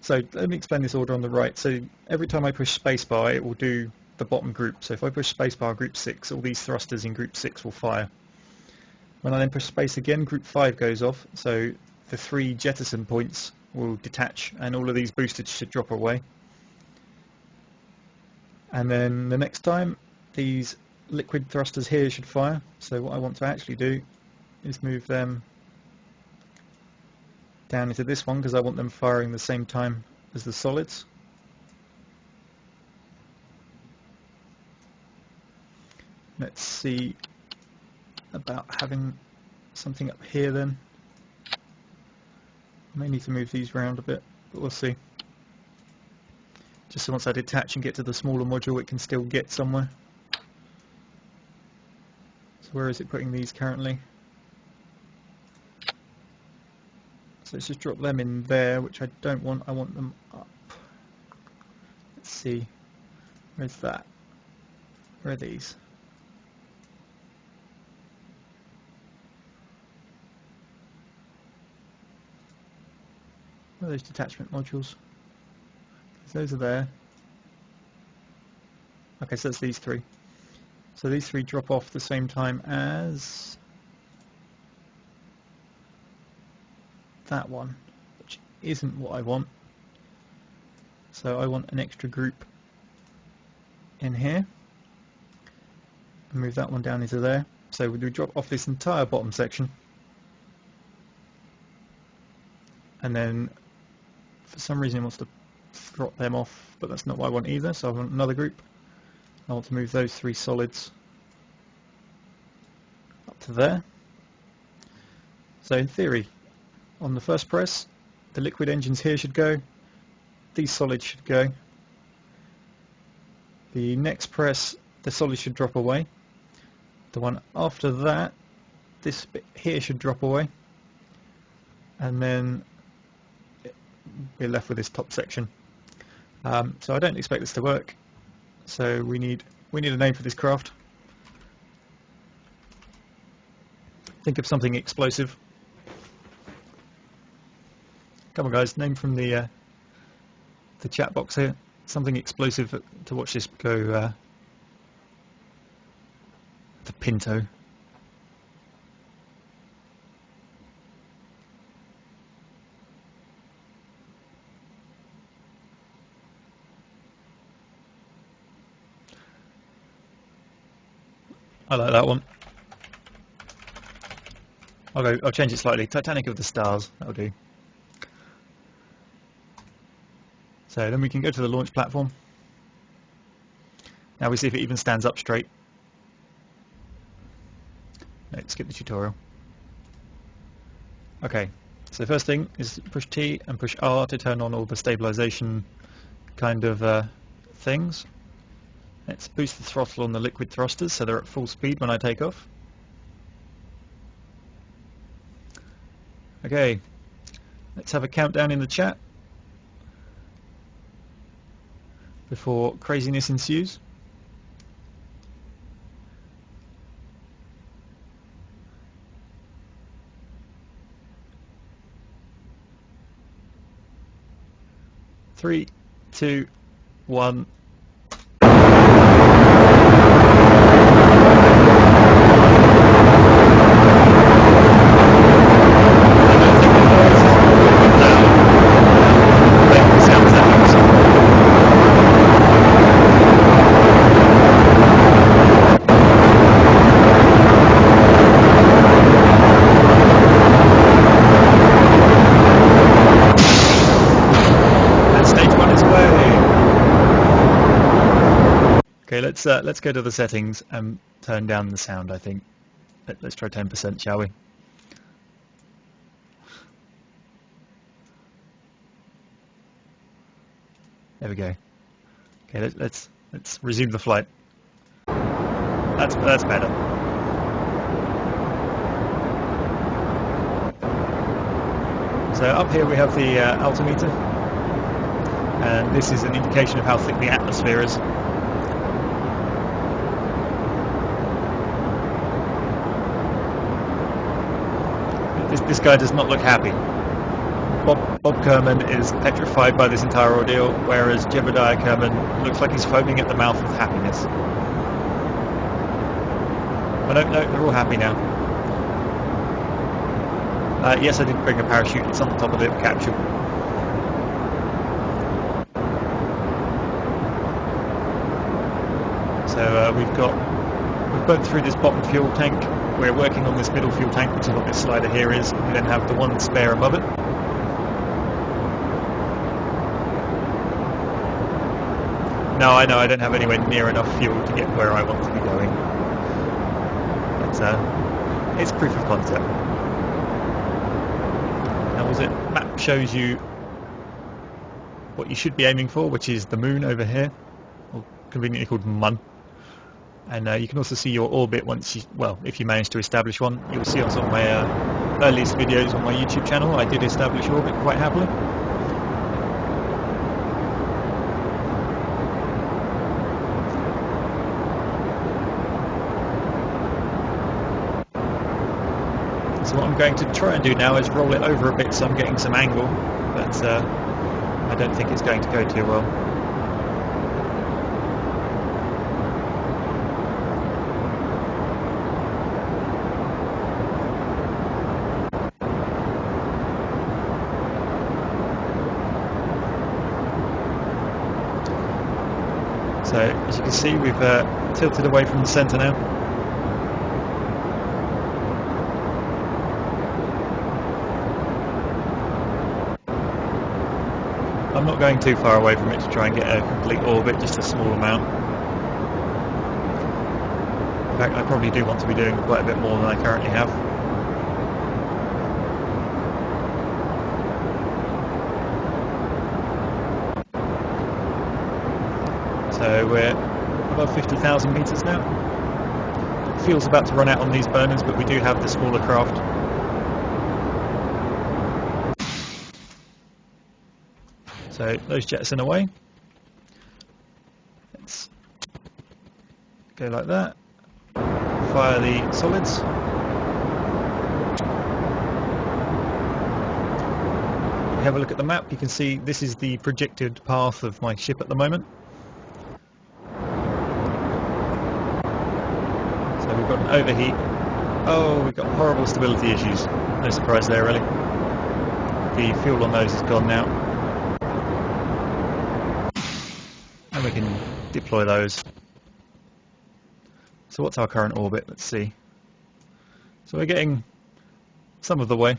Speaker 1: So let me explain this order on the right. So every time I push spacebar, it will do the bottom group. So if I push spacebar group 6, all these thrusters in group 6 will fire. When I then push space again, group 5 goes off, so the 3 jettison points will detach and all of these boosters should drop away. And then the next time, these liquid thrusters here should fire. So what I want to actually do is move them down into this one because I want them firing the same time as the solids. Let's see about having something up here then. I may need to move these around a bit, but we'll see. Just so once I detach and get to the smaller module, it can still get somewhere. So where is it putting these currently? So let's just drop them in there, which I don't want. I want them up. Let's see. Where's that? Where are these? Where are those detachment modules? Those are there. Okay, so that's these 3. So these 3 drop off the same time as that one, which isn't what I want. So I want an extra group in here. And move that one down into there. So we drop off this entire bottom section. And then for some reason it wants to drop them off, but that's not what I want either, so I want another group. I want to move those 3 solids up to there. So in theory, on the first press, the liquid engines here should go, these solids should go. The next press, the solids should drop away. The one after that, this bit here should drop away. And then we're left with this top section. So I don't expect this to work. So we need a name for this craft. Think of something explosive. Come on, guys, name from the chat box here. Something explosive to watch this go. The Pinto. I like that one. I'll change it slightly. Titanic of the Stars, that'll do. So then we can go to the launch platform. Now we see if it even stands up straight. No, skip the tutorial. Okay, so the first thing is push T and push R to turn on all the stabilization kind of things. Let's boost the throttle on the liquid thrusters so they're at full speed when I take off. Okay, let's have a countdown in the chat before craziness ensues. Three, two, one, Okay, let's go to the settings and turn down the sound. I think let's try 10%, shall we? There we go. Okay, let's resume the flight. That's better. So up here we have the altimeter, and this is an indication of how thick the atmosphere is. This guy does not look happy. Bob Kerman is petrified by this entire ordeal, whereas Jebediah Kerman looks like he's foaming at the mouth with happiness. Oh no, they're all happy now. Yes, I did bring a parachute. It's on the top of the capsule. So we've burnt through this bottom fuel tank. We're working on this middle fuel tank, which is what this slider here is. We then have the one spare above it. No, I know I don't have anywhere near enough fuel to get where I want to be going. But it's proof of concept. Now, was it? Map shows you what you should be aiming for, which is the moon over here, or conveniently called Mun. And you can also see your orbit once you, well, if you manage to establish one. You'll see on some of my earliest videos on my YouTube channel, I did establish orbit quite happily. So what I'm going to try and do now is roll it over a bit so I'm getting some angle, but I don't think it's going to go too well. So as you can see, we've tilted away from the centre now. I'm not going too far away from it to try and get a complete orbit, just a small amount. In fact, I probably do want to be doing quite a bit more than I currently have. So we're above 50,000 metres now. Fuel's about to run out on these burners, but we do have the smaller craft. So those jettison away. Let's go like that. Fire the solids. If you have a look at the map, you can see this is the projected path of my ship at the moment. So we've got an overheat. Oh, we've got horrible stability issues. No surprise there, really. The fuel on those is gone now. And we can deploy those. So what's our current orbit? Let's see. So we're getting some of the way.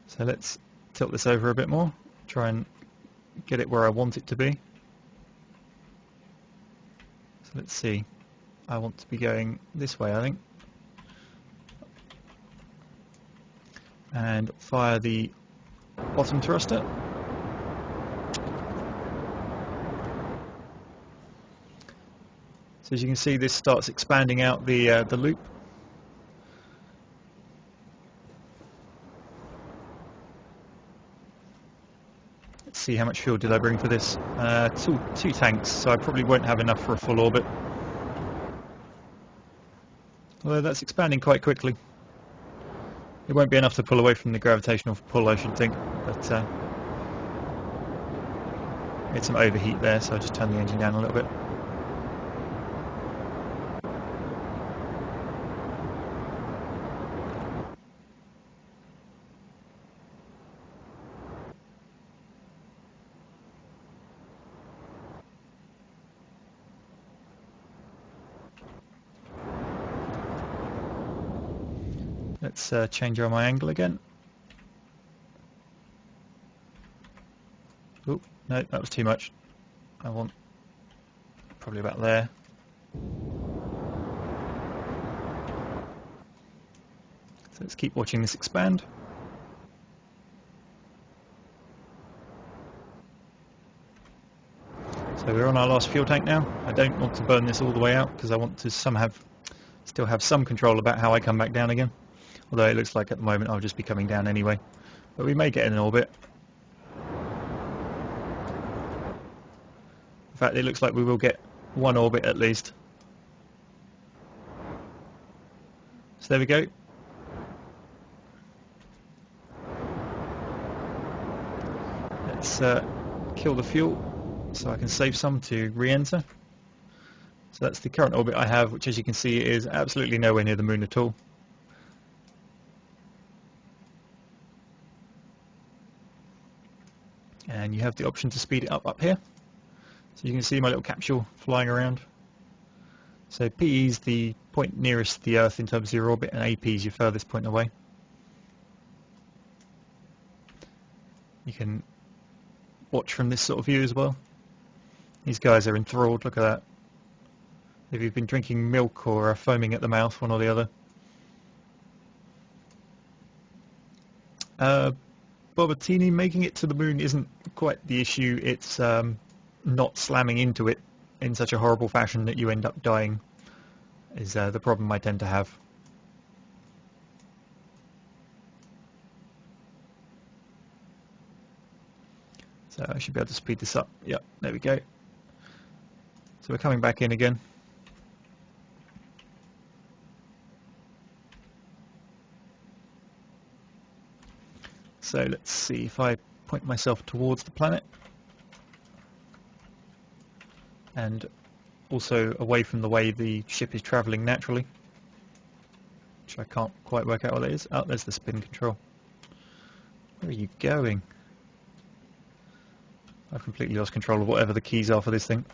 Speaker 1: So let's tilt this over a bit more, try and get it where I want it to be. So let's see. I want to be going this way, I think. And fire the bottom thruster. So as you can see, this starts expanding out the loop. Let's see, how much fuel did I bring for this? Two tanks, so I probably won't have enough for a full orbit. Although that's expanding quite quickly. It won't be enough to pull away from the gravitational pull, I should think, but it's some overheat there, so I'll just turn the engine down a little bit. Let's change my angle again. Oh, no, that was too much. I want probably about there. So let's keep watching this expand. So we're on our last fuel tank now. I don't want to burn this all the way out because I want to still have some control about how I come back down again. Although it looks like at the moment I'll just be coming down anyway. But we may get in an orbit. In fact, it looks like we will get one orbit at least. So there we go. Let's kill the fuel so I can save some to re-enter. So that's the current orbit I have, which as you can see is absolutely nowhere near the moon at all. And you have the option to speed it up here. So you can see my little capsule flying around. So PE is the point nearest the Earth in terms of your orbit, and AP is your furthest point away. You can watch from this sort of view as well. These guys are enthralled, look at that. If you've been drinking milk or are foaming at the mouth, one or the other. Bobatini making it to the moon isn't quite the issue, it's not slamming into it in such a horrible fashion that you end up dying is the problem I tend to have. So I should be able to speed this up. Yep, there we go. So we're coming back in again. So let's see if I point myself towards the planet and also away from the way the ship is travelling naturally, which I can't quite work out what that is. Oh, there's the spin control. Where are you going? I've completely lost control of whatever the keys are for this thing.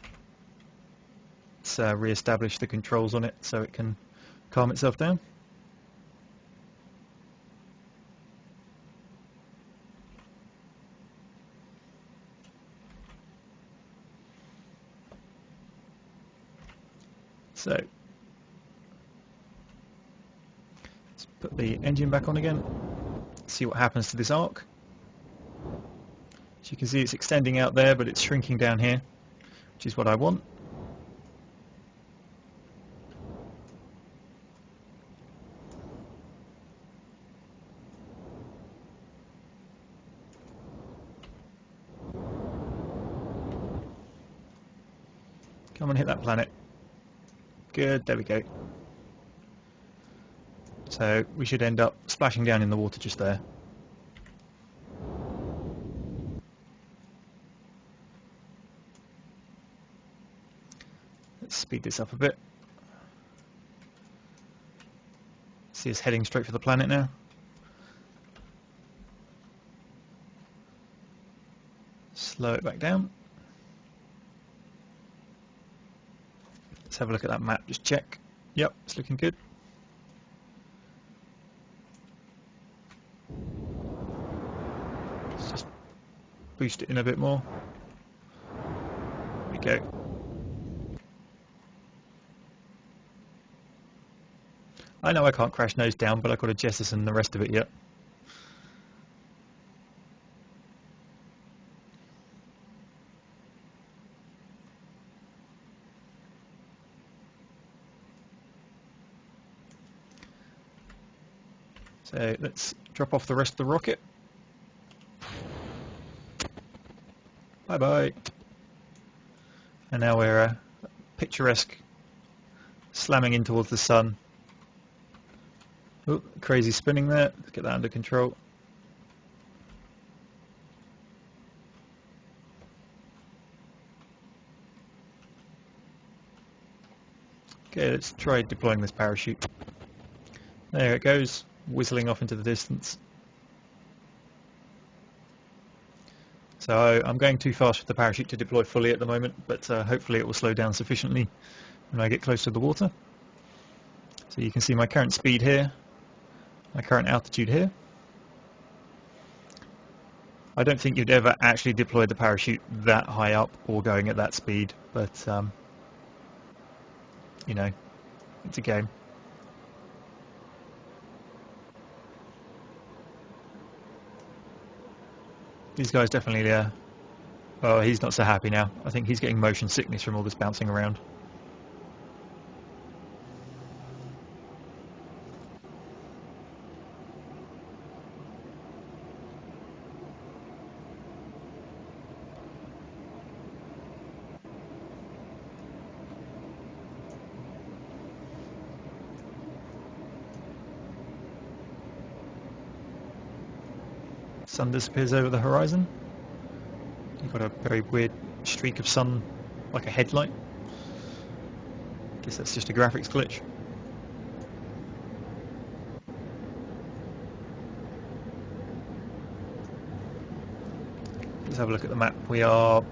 Speaker 1: Let's re-establish the controls on it so it can calm itself down. So let's put the engine back on again, see what happens to this arc. As you can see, it's extending out there, but it's shrinking down here, which is what I want. Come on, hit that planet. Good, there we go. So we should end up splashing down in the water just there. Let's speed this up a bit. See us heading straight for the planet now. Slow it back down. Let's have a look at that map, just check. Yep, it's looking good. Let's just boost it in a bit more. There we go. I know I can't crash nose down, but I've got to jettison the rest of it yet. So let's drop off the rest of the rocket. Bye bye. And now we're picturesque, slamming in towards the sun. Oh, crazy spinning there. Let's get that under control. Okay, let's try deploying this parachute. There it goes, whistling off into the distance. So I'm going too fast with the parachute to deploy fully at the moment, but hopefully it will slow down sufficiently when I get close to the water. So you can see my current speed here, my current altitude here. I don't think you'd ever actually deploy the parachute that high up or going at that speed, but you know, it's a game. These guys definitely, well, he's not so happy now. I think he's getting motion sickness from all this bouncing around. Sun disappears over the horizon. You've got a very weird streak of sun, like a headlight. Guess that's just a graphics glitch. Let's have a look at the map. We are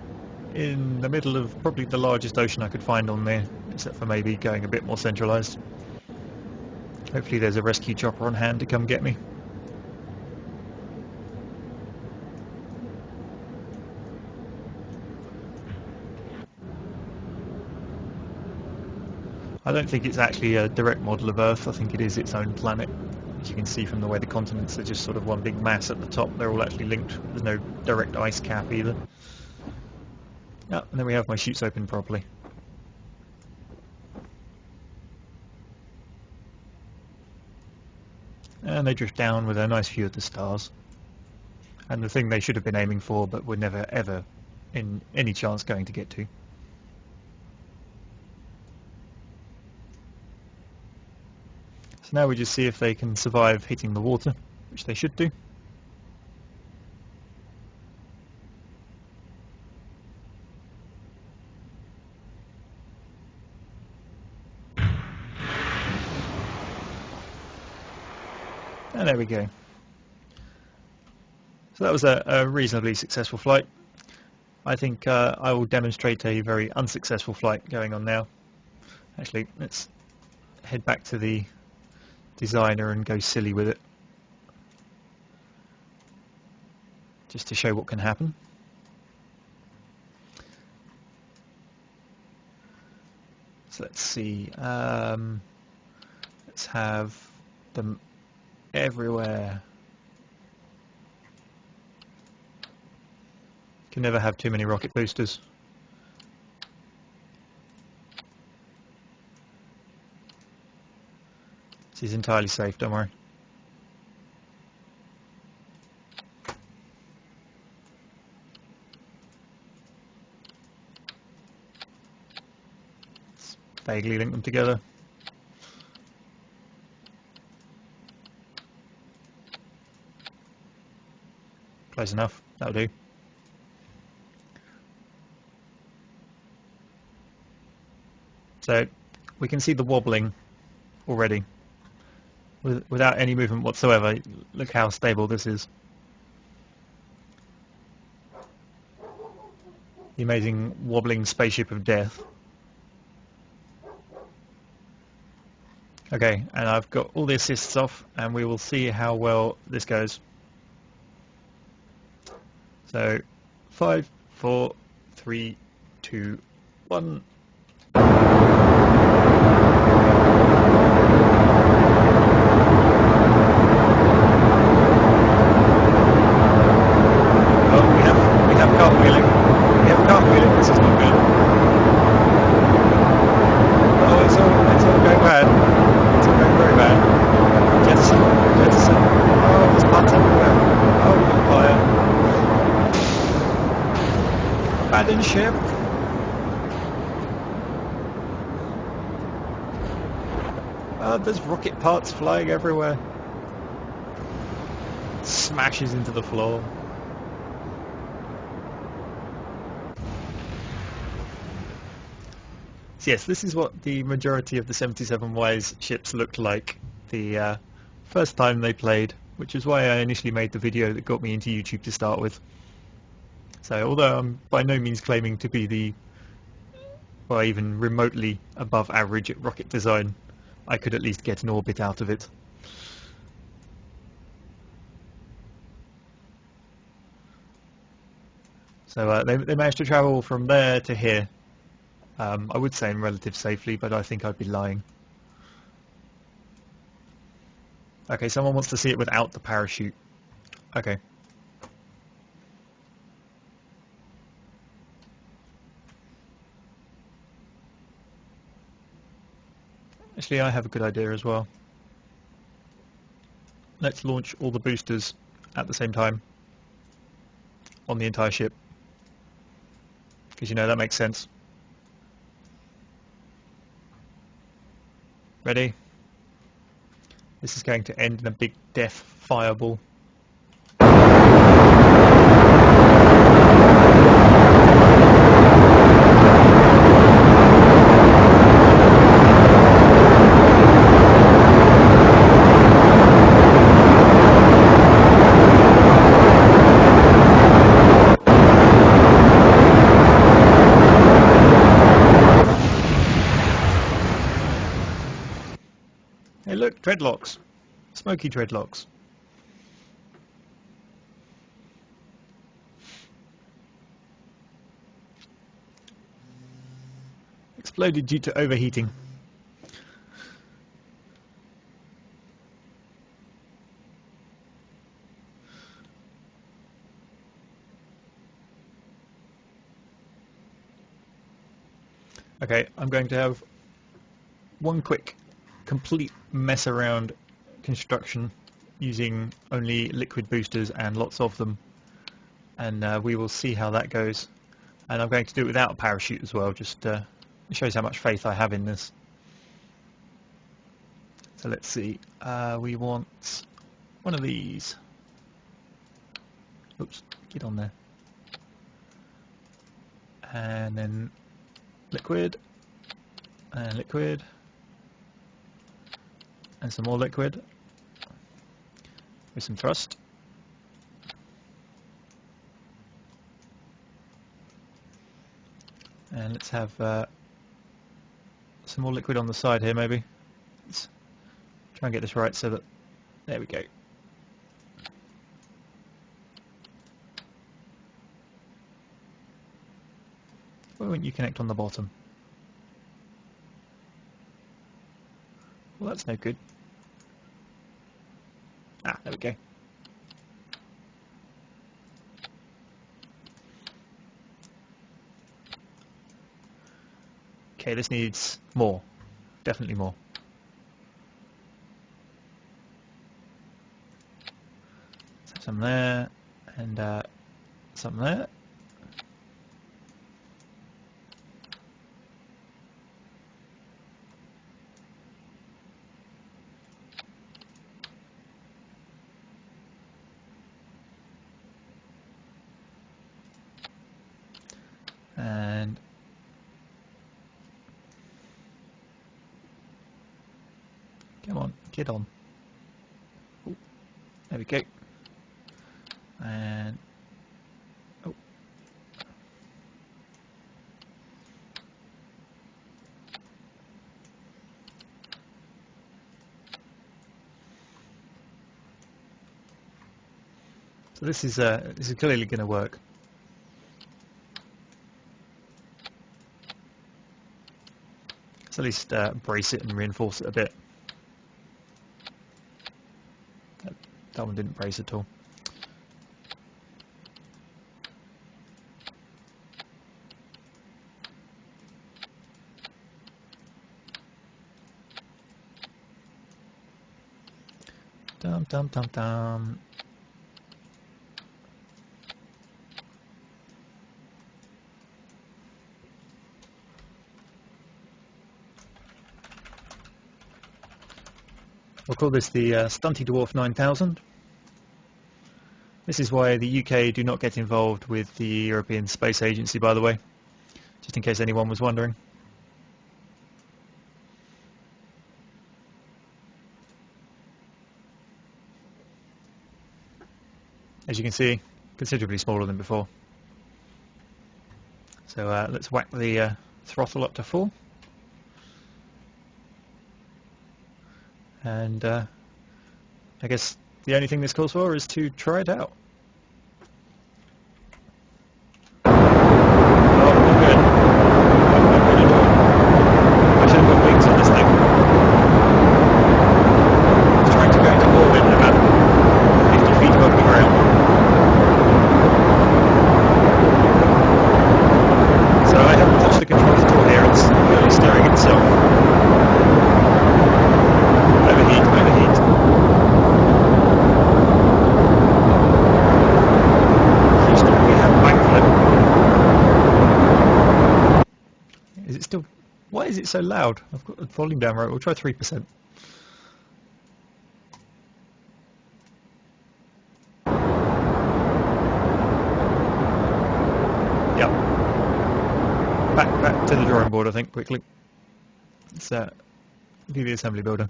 Speaker 1: in the middle of probably the largest ocean I could find on there, except for maybe going a bit more centralised. Hopefully there's a rescue chopper on hand to come get me. I don't think it's actually a direct model of Earth. I think it is its own planet. As you can see from the way the continents are just sort of one big mass at the top, they're all actually linked. There's no direct ice cap either. Oh, and then we have my chutes open properly. And they drift down with a nice view of the stars. And the thing they should have been aiming for, but were never ever in any chance going to get to. So now we just see if they can survive hitting the water, which they should do. And there we go. So that was a reasonably successful flight. I think I will demonstrate a very unsuccessful flight going on now. Actually, let's head back to the designer and go silly with it, just to show what can happen. So let's see, let's have them everywhere. Can never have too many rocket boosters. This is entirely safe, don't worry. Let's vaguely link them together. Close enough, that'll do. So we can see the wobbling already. Without any movement whatsoever. Look how stable this is. The amazing wobbling spaceship of death. Okay, and I've got all the assists off, and we will see how well this goes. So 5, 4, 3, 2, 1. Abandoned ship. There's rocket parts flying everywhere. Smashes into the floor. So yes, this is what the majority of the 77Y's ships looked like the first time they played, which is why I initially made the video that got me into YouTube to start with. So although I'm by no means claiming to be the, well, even remotely above average at rocket design, I could at least get an orbit out of it. So they managed to travel from there to here. I would say in relative safely, but I think I'd be lying. Okay, someone wants to see it without the parachute. Okay. Actually, I have a good idea as well. Let's launch all the boosters at the same time on the entire ship. Because, you know, that makes sense. Ready? This is going to end in a big death fireball. Hey look, dreadlocks. Smoky dreadlocks. Exploded due to overheating. Okay, I'm going to have one quick complete mess around construction using only liquid boosters and lots of them, and we will see how that goes. And I'm going to do it without a parachute as well, just it shows how much faith I have in this. So let's see, we want one of these. Oops, get on there. And then liquid, and liquid, and some more liquid with some thrust. And let's have some more liquid on the side here maybe. Let's try and get this right so that, there we go. Why won't you connect on the bottom? Well, that's no good. Ah, there we go. Okay, this needs more. Definitely more. Let's have some there, and some there. And come on, get on. Ooh, there we go. And oh, so this is clearly going to work. Let's at least brace it and reinforce it a bit. That one didn't brace at all. Dum dum dum dum. We'll call this the Stunty Dwarf 9000. This is why the UK do not get involved with the European Space Agency, by the way, just in case anyone was wondering. As you can see, considerably smaller than before. So let's whack the throttle up to full. And I guess the only thing this calls for is to try it out. Why is it so loud? I've got the volume down right. We'll try 3%. Yep. Back to the drawing board, I think, quickly. Let's view the assembly builder.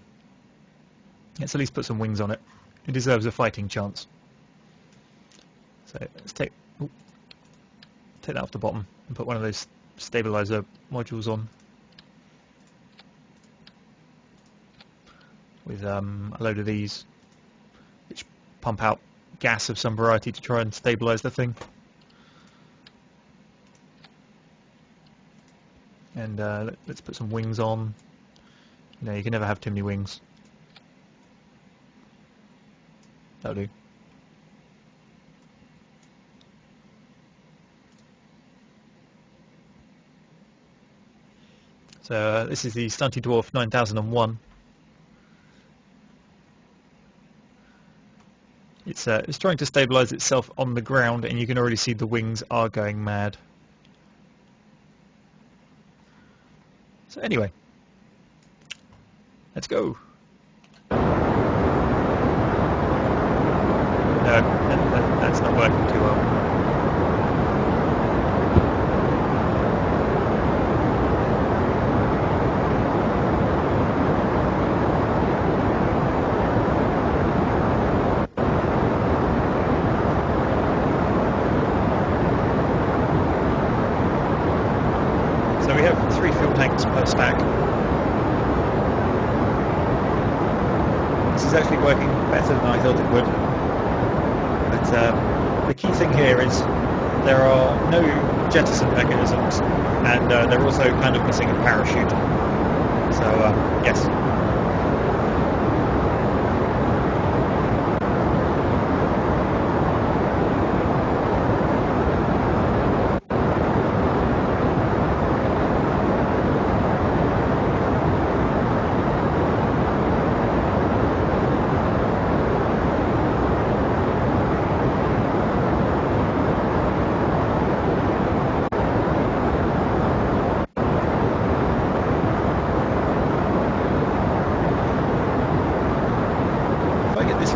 Speaker 1: Let's at least put some wings on it. It deserves a fighting chance. So let's take that off the bottom and put one of those stabilizer modules on with a load of these which pump out gas of some variety to try and stabilize the thing. And let's put some wings on. You know, you can never have too many wings. That'll do. So this is the Stunty Dwarf 9001. It's trying to stabilize itself on the ground, and you can already see the wings are going mad. So anyway, let's go. No, that's not working too well. So we have 3 fuel tanks per stack. This is actually working better than I thought it would. But the key thing here is there are no jettison mechanisms, and they're also kind of missing a parachute. So yes.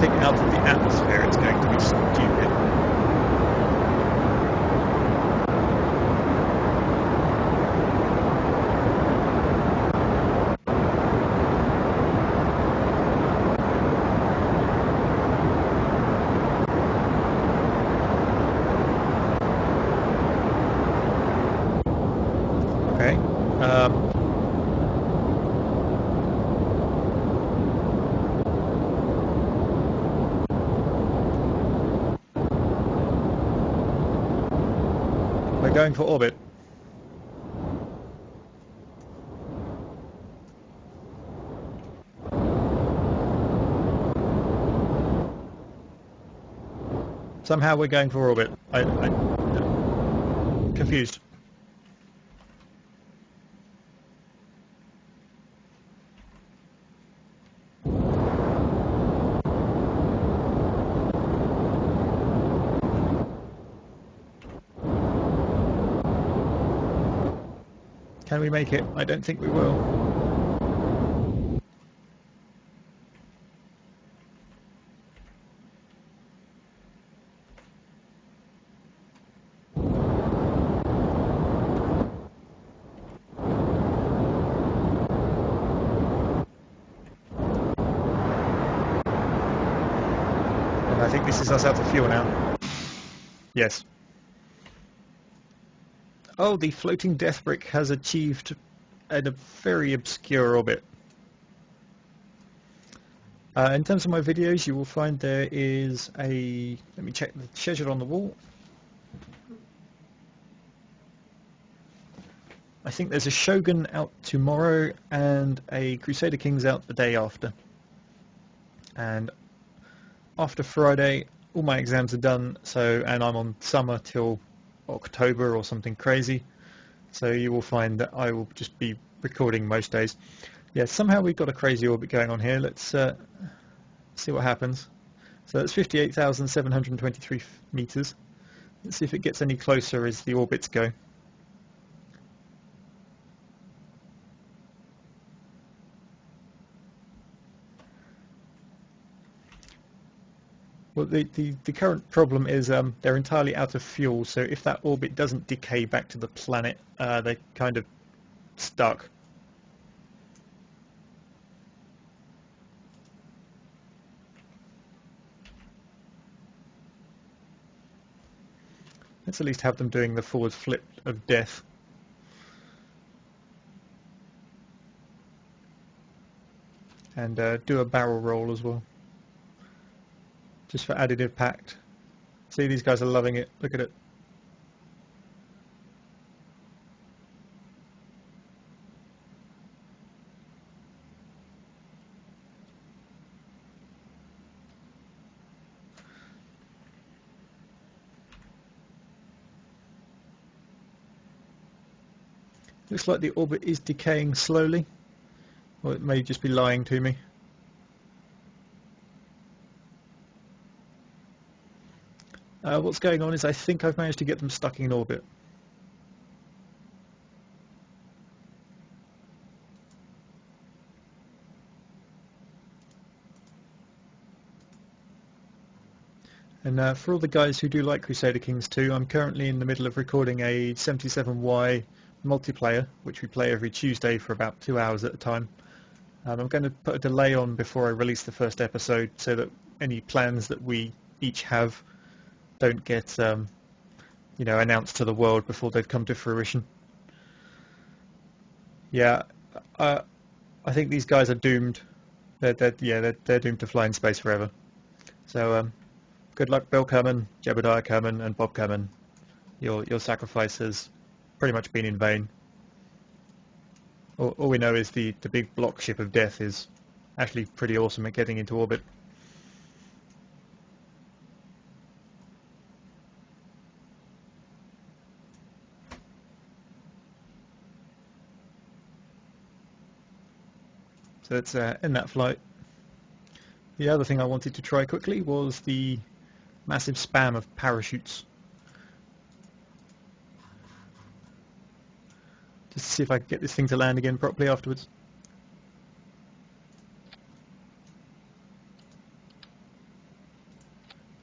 Speaker 1: Out of the atmosphere, it's going to be stupid. Okay. We're going for orbit. Somehow we're going for orbit. I'm confused. Can we make it? I don't think we will. And I think this is us out of fuel now. Yes. Oh, the floating death brick has achieved a very obscure orbit. In terms of my videos, you will find there is a... Let me check the schedule on the wall. I think there's a Shogun out tomorrow and a Crusader Kings out the day after. And after Friday, all my exams are done, and I'm on summer till October or something crazy, so you will find that I will just be recording most days. Yeah, somehow we've got a crazy orbit going on here. Let's see what happens. So that's 58,723 meters. Let's see if it gets any closer as the orbits go. Well, the current problem is they're entirely out of fuel, so if that orbit doesn't decay back to the planet, they're kind of stuck. Let's at least have them doing the forward flip of death. And do a barrel roll as well, just for added impact. See, these guys are loving it. Look at it. Looks like the orbit is decaying slowly, or it may just be lying to me. What's going on is I think I've managed to get them stuck in orbit. And for all the guys who do like Crusader Kings 2, I'm currently in the middle of recording a 77Y multiplayer, which we play every Tuesday for about 2 hours at a time. I'm going to put a delay on before I release the first episode so that any plans that we each have don't get announced to the world before they've come to fruition. Yeah, I think these guys are doomed. They're doomed to fly in space forever. So good luck, Bill Kerman, Jebediah Kerman, and Bob Kerman. Your sacrifice has pretty much been in vain. All we know is the big block ship of death is actually pretty awesome at getting into orbit. So let's end that flight. The other thing I wanted to try quickly was the massive spam of parachutes. Just to see if I can get this thing to land again properly afterwards.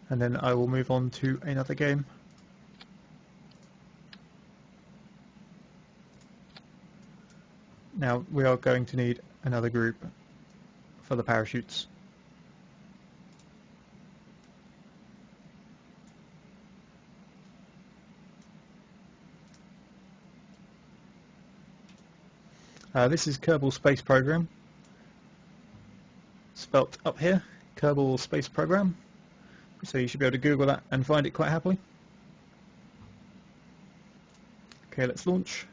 Speaker 1: And then I will move on to another game. Now we are going to need another group for the parachutes. This is Kerbal Space Program, spelt up here, Kerbal Space Program, so you should be able to Google that and find it quite happily. Okay, let's launch.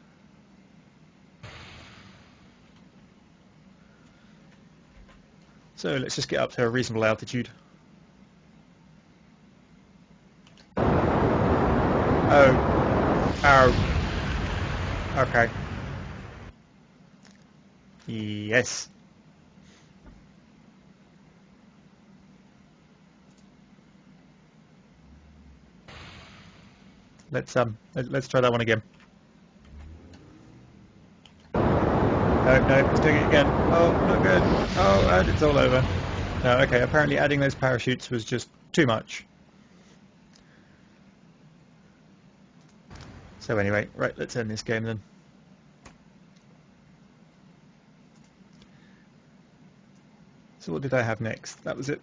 Speaker 1: So let's just get up to a reasonable altitude. Oh. Okay. Yes. Let's try that one again. No, it's doing it again. Oh, not good. Oh, and it's all over. No, okay, apparently adding those parachutes was just too much. So anyway, right, let's end this game then. So what did I have next? That was it.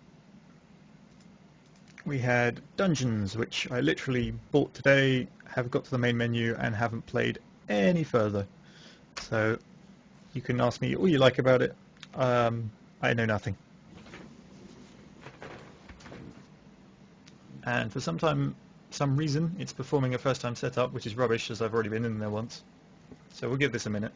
Speaker 1: We had Dungeons, which I literally bought today, have got to the main menu and haven't played any further. So you can ask me all you like about it. I know nothing. And for some reason, it's performing a first-time setup, which is rubbish, as I've already been in there once. So we'll give this a minute.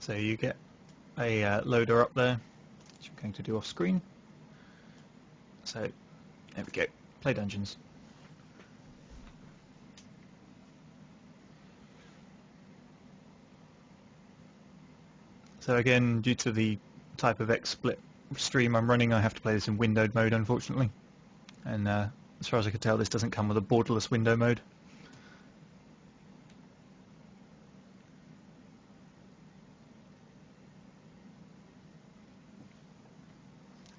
Speaker 1: So you get a loader up there, which I'm going to do off screen. So there we go, play Dungeons. So again, due to the type of XSplit stream I'm running, I have to play this in windowed mode, unfortunately. And as far as I can tell, this doesn't come with a borderless window mode.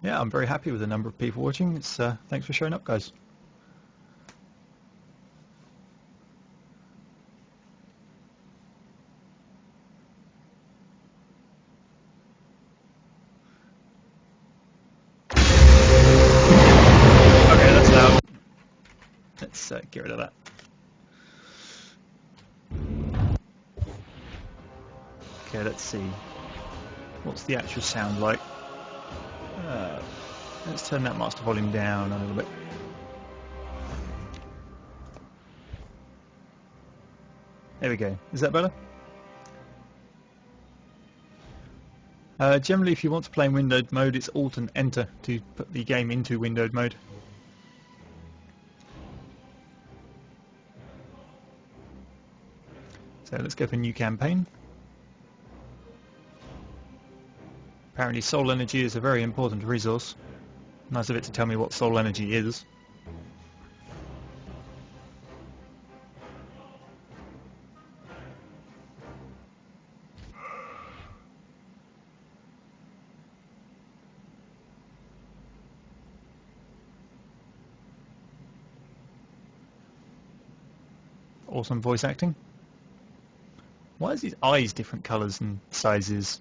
Speaker 1: Yeah, I'm very happy with the number of people watching. It's thanks for showing up, guys. Okay, that's loud. Let's get rid of that. Okay, let's see. What's the actual sound like? Let's turn that master volume down a little bit. There we go. Is that better? Generally, if you want to play in windowed mode, it's Alt and Enter to put the game into windowed mode. So let's go for new campaign. Apparently soul energy is a very important resource. Nice of it to tell me what soul energy is. Awesome voice acting. Why is his eyes different colours and sizes?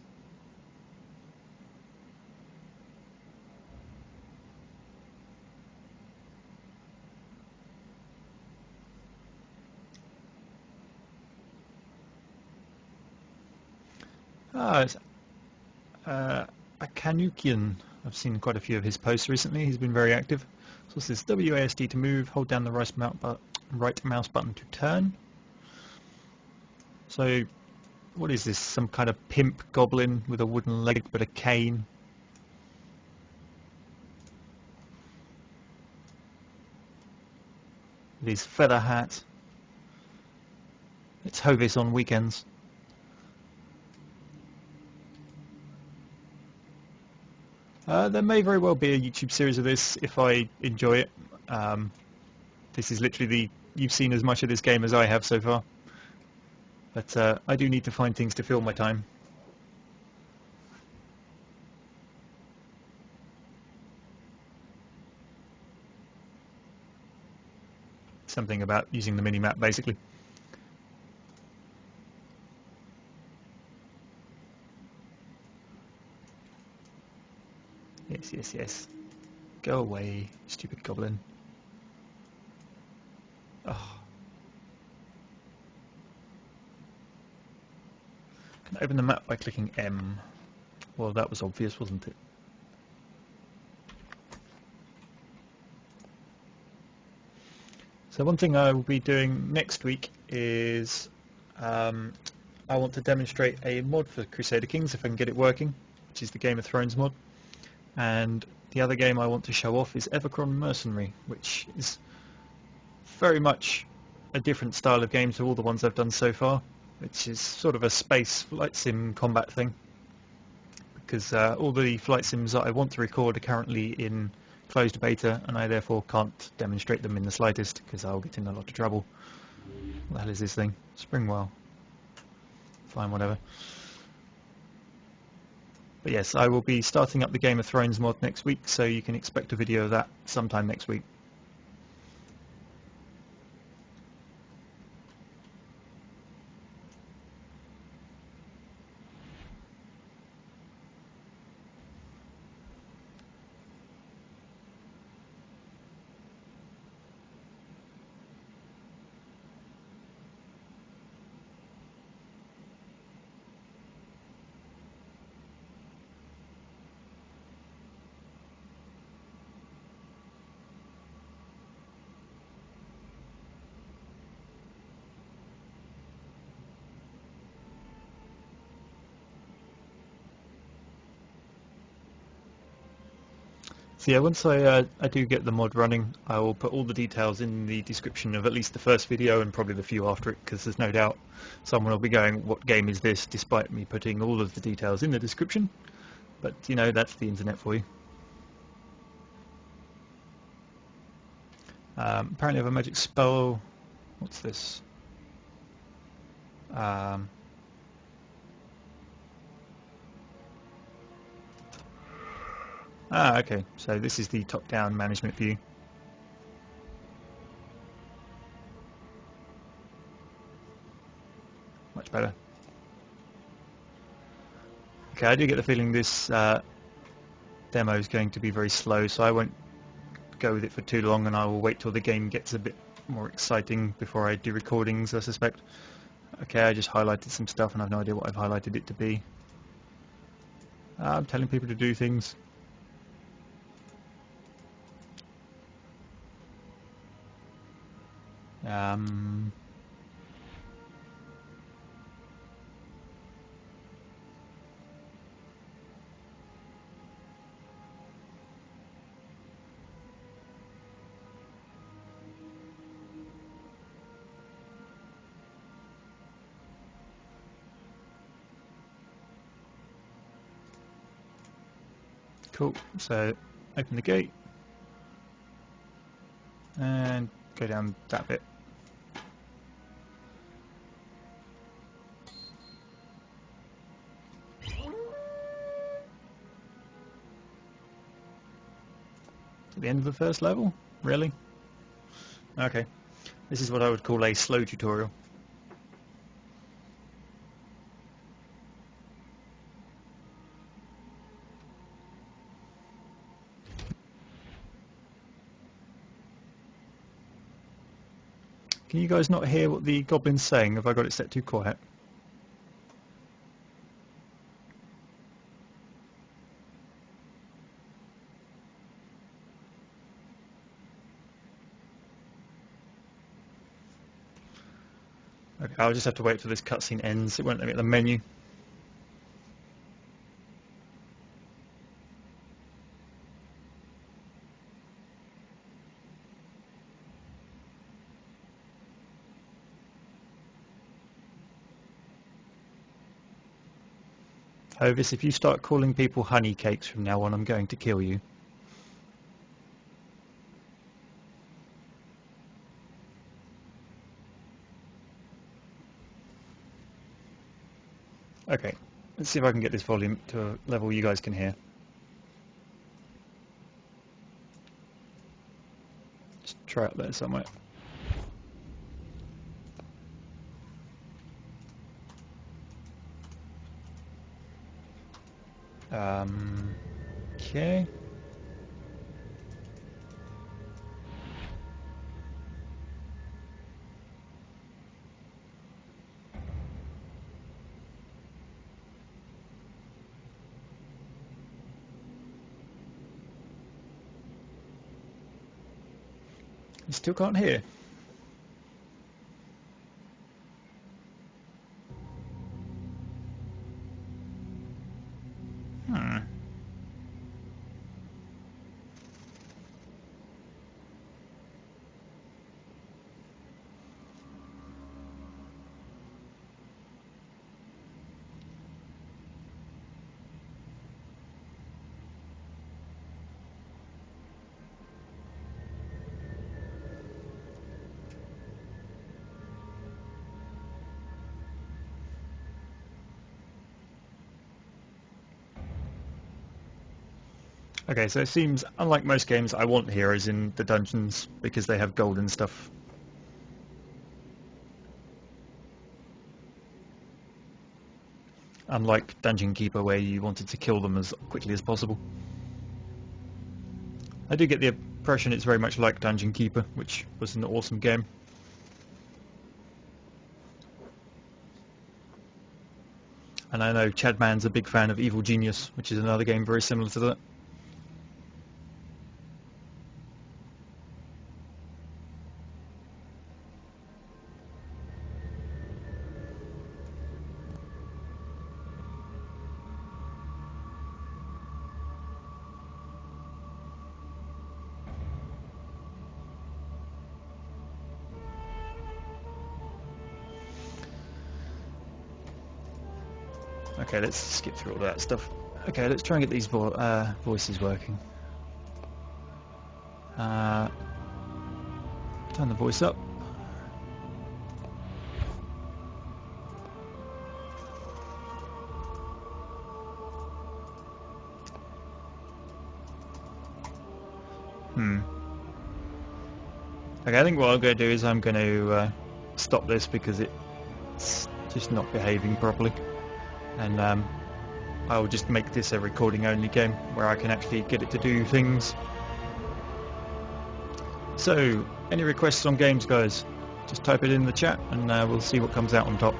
Speaker 1: It's Akanukian. I've seen quite a few of his posts recently. He's been very active. So this is WASD to move, hold down the right mouse button to turn. So what is this? Some kind of pimp goblin with a wooden leg but a cane. With his feather hat. It's Hovis on weekends. There may very well be a YouTube series of this if I enjoy it. This is literally you've seen as much of this game as I have so far. But I do need to find things to fill my time. Something about using the mini-map, basically. Yes, yes, yes. Go away, stupid goblin. Oh. Can I open the map by clicking M? Well, that was obvious, wasn't it? So one thing I will be doing next week is I want to demonstrate a mod for Crusader Kings if I can get it working, which is the Game of Thrones mod. And the other game I want to show off is Evercron Mercenary, which is very much a different style of game to all the ones I've done so far, which is sort of a space flight sim combat thing. Because all the flight sims that I want to record are currently in closed beta, and I therefore can't demonstrate them in the slightest because I'll get in a lot of trouble. What the hell is this thing? Springwell. Fine, whatever. But yes, I will be starting up the Game of Thrones mod next week, so you can expect a video of that sometime next week. So yeah, once I do get the mod running, I will put all the details in the description of at least the first video and probably the few after it, because there's no doubt someone will be going, what game is this, despite me putting all of the details in the description. But you know, that's the internet for you. Apparently I have a magic spell. What's this? Okay, so this is the top-down management view. Much better. Okay, I do get the feeling this demo is going to be very slow, so I won't go with it for too long, and I will wait till the game gets a bit more exciting before I do recordings, I suspect. Okay, I just highlighted some stuff and I have no idea what I've highlighted it to be. I'm telling people to do things. Cool, so open the gate and go down that bit. At the end of the first level? Really? Okay. This is what I would call a slow tutorial. Can you guys not hear what the goblin's saying? Have I got it set too quiet? Okay, I'll just have to wait till this cutscene ends. It won't let me at the menu. Hovis, if you start calling people honey cakes from now on, I'm going to kill you. Okay, let's see if I can get this volume to a level you guys can hear. Just try it there somewhere. Okay. You still can't hear? Okay, so it seems, unlike most games, I want heroes in the dungeons because they have gold and stuff. Unlike Dungeon Keeper, where you wanted to kill them as quickly as possible. I do get the impression it's very much like Dungeon Keeper, which was an awesome game. And I know Chadman's a big fan of Evil Genius, which is another game very similar to that. Okay, let's skip through all that stuff. Okay, let's try and get these voices working. Turn the voice up. Okay, I think what I'm going to do is I'm going to stop this because it's just not behaving properly, and I'll just make this a recording only game where I can actually get it to do things. So, any requests on games, guys? Just type it in the chat and we'll see what comes out on top.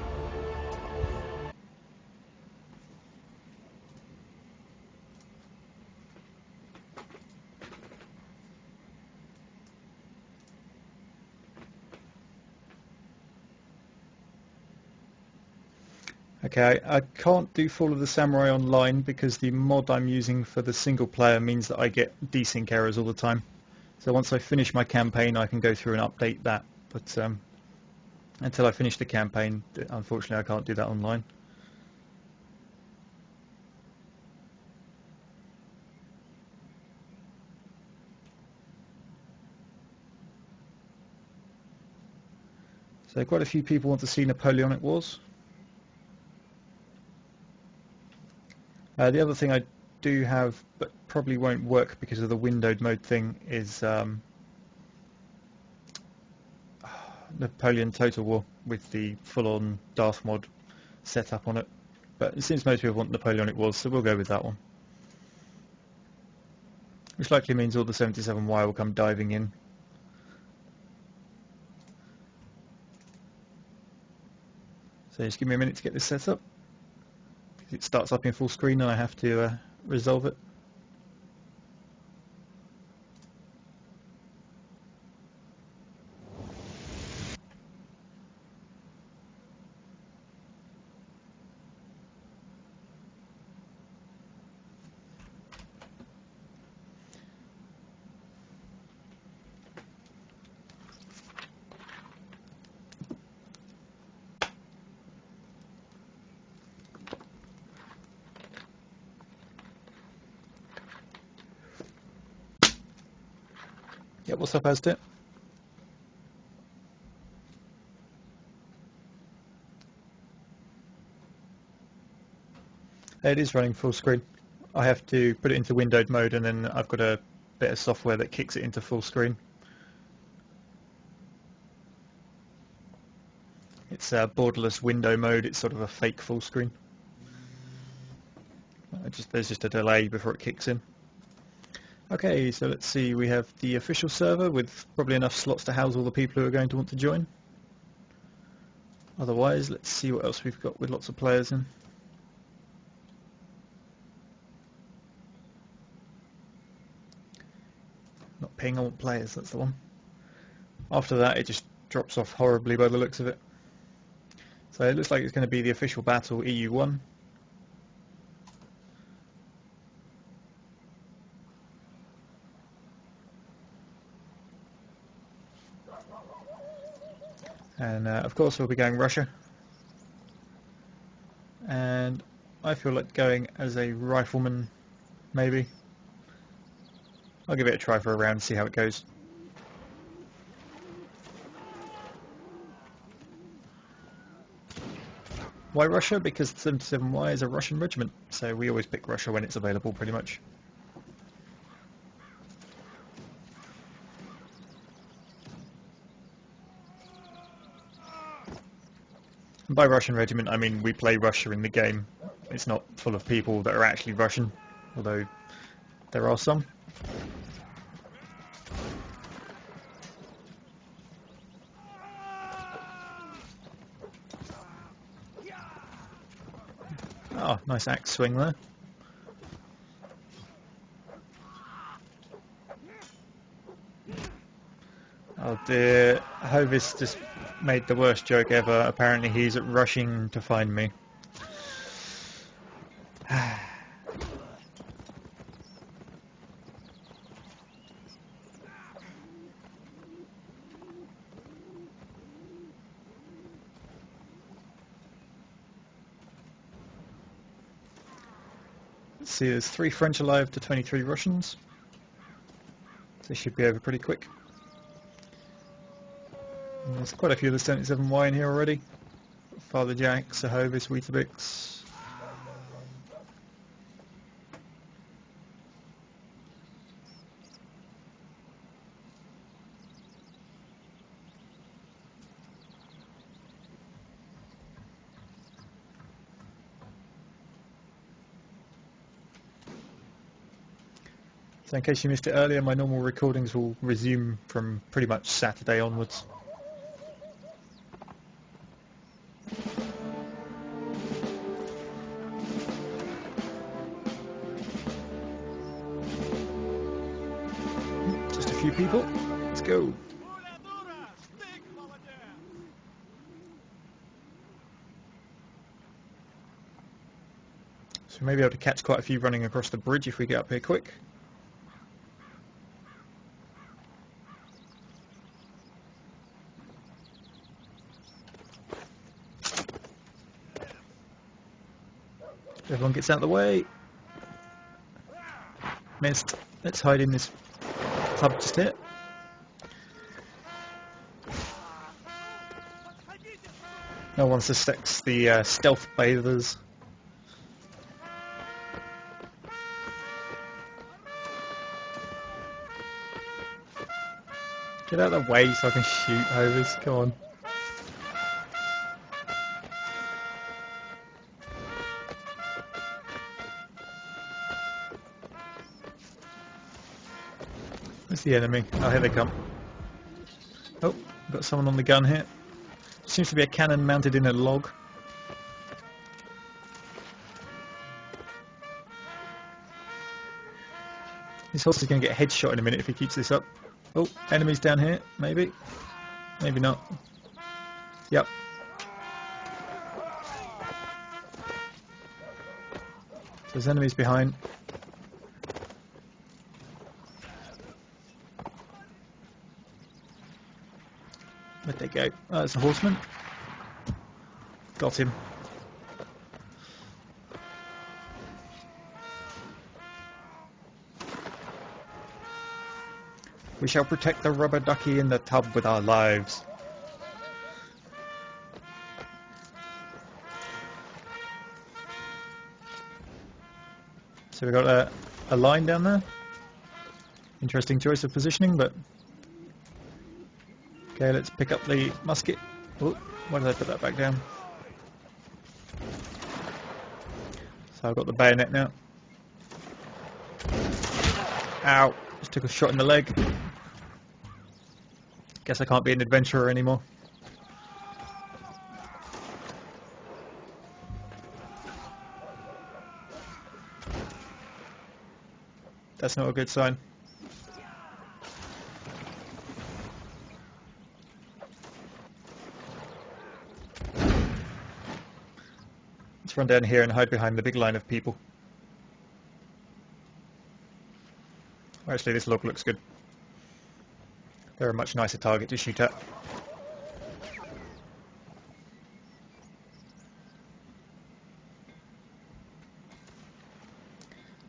Speaker 1: Okay, I can't do Fall of the Samurai online because the mod I'm using for the single player means that I get desync errors all the time. So once I finish my campaign I can go through and update that, but until I finish the campaign, unfortunately I can't do that online. So quite a few people want to see Napoleonic Wars. The other thing I do have, but probably won't work because of the windowed mode thing, is Napoleon Total War with the full-on Darth mod set up on it. But it seems most people want Napoleonic Wars, so we'll go with that one. Which likely means all the 77Y will come diving in. So just give me a minute to get this set up. It starts up in full screen and I have to resolve it. Yep, what's up, Aztec? It is running full screen. I have to put it into windowed mode and then I've got a bit of software that kicks it into full screen. It's a borderless window mode, it's sort of a fake full screen. There's just a delay before it kicks in. Okay, so let's see, we have the official server with probably enough slots to house all the people who are going to want to join. Otherwise, let's see what else we've got with lots of players in. Not ping, I want players, that's the one. After that it just drops off horribly by the looks of it. So it looks like it's going to be the official battle EU1. And of course we'll be going Russia. And I feel like going as a rifleman, maybe. I'll give it a try for a round, see how it goes. Why Russia? Because 77Y is a Russian regiment, so we always pick Russia when it's available, pretty much. And by Russian regiment, I mean we play Russia in the game. It's not full of people that are actually Russian, although there are some. Oh, nice axe swing there. Oh dear, Hovis just made the worst joke ever. Apparently he's rushing to find me. Let's see, there's 3 French alive to 23 Russians. They should be over pretty quick. And there's quite a few of the 77Y in here already. Father Jack, Sahovis, Weetabix. So in case you missed it earlier, my normal recordings will resume from pretty much Saturday onwards. Just a few people. Let's go. So we may be able to catch quite a few running across the bridge if we get up here quick. Everyone gets out of the way. Missed. Let's hide in this tub just here. No one suspects the stealth bathers. Get out of the way so I can shoot hovers. Come on. Where's the enemy? Oh, here they come. Oh, got someone on the gun here. Seems to be a cannon mounted in a log. This horse is going to get headshot in a minute if he keeps this up. Oh, enemies down here, maybe. Maybe not. Yep. There's enemies behind. Where'd they go? Oh, it's a horseman. Got him. We shall protect the rubber ducky in the tub with our lives. So we've got a line down there. Interesting choice of positioning, but... Okay, let's pick up the musket. Oh, why did I put that back down? So I've got the bayonet now. Ow! Just took a shot in the leg. Guess I can't be an adventurer anymore. That's not a good sign. Let's run down here and hide behind the big line of people. Actually, this log looks good. They're a much nicer target to shoot at.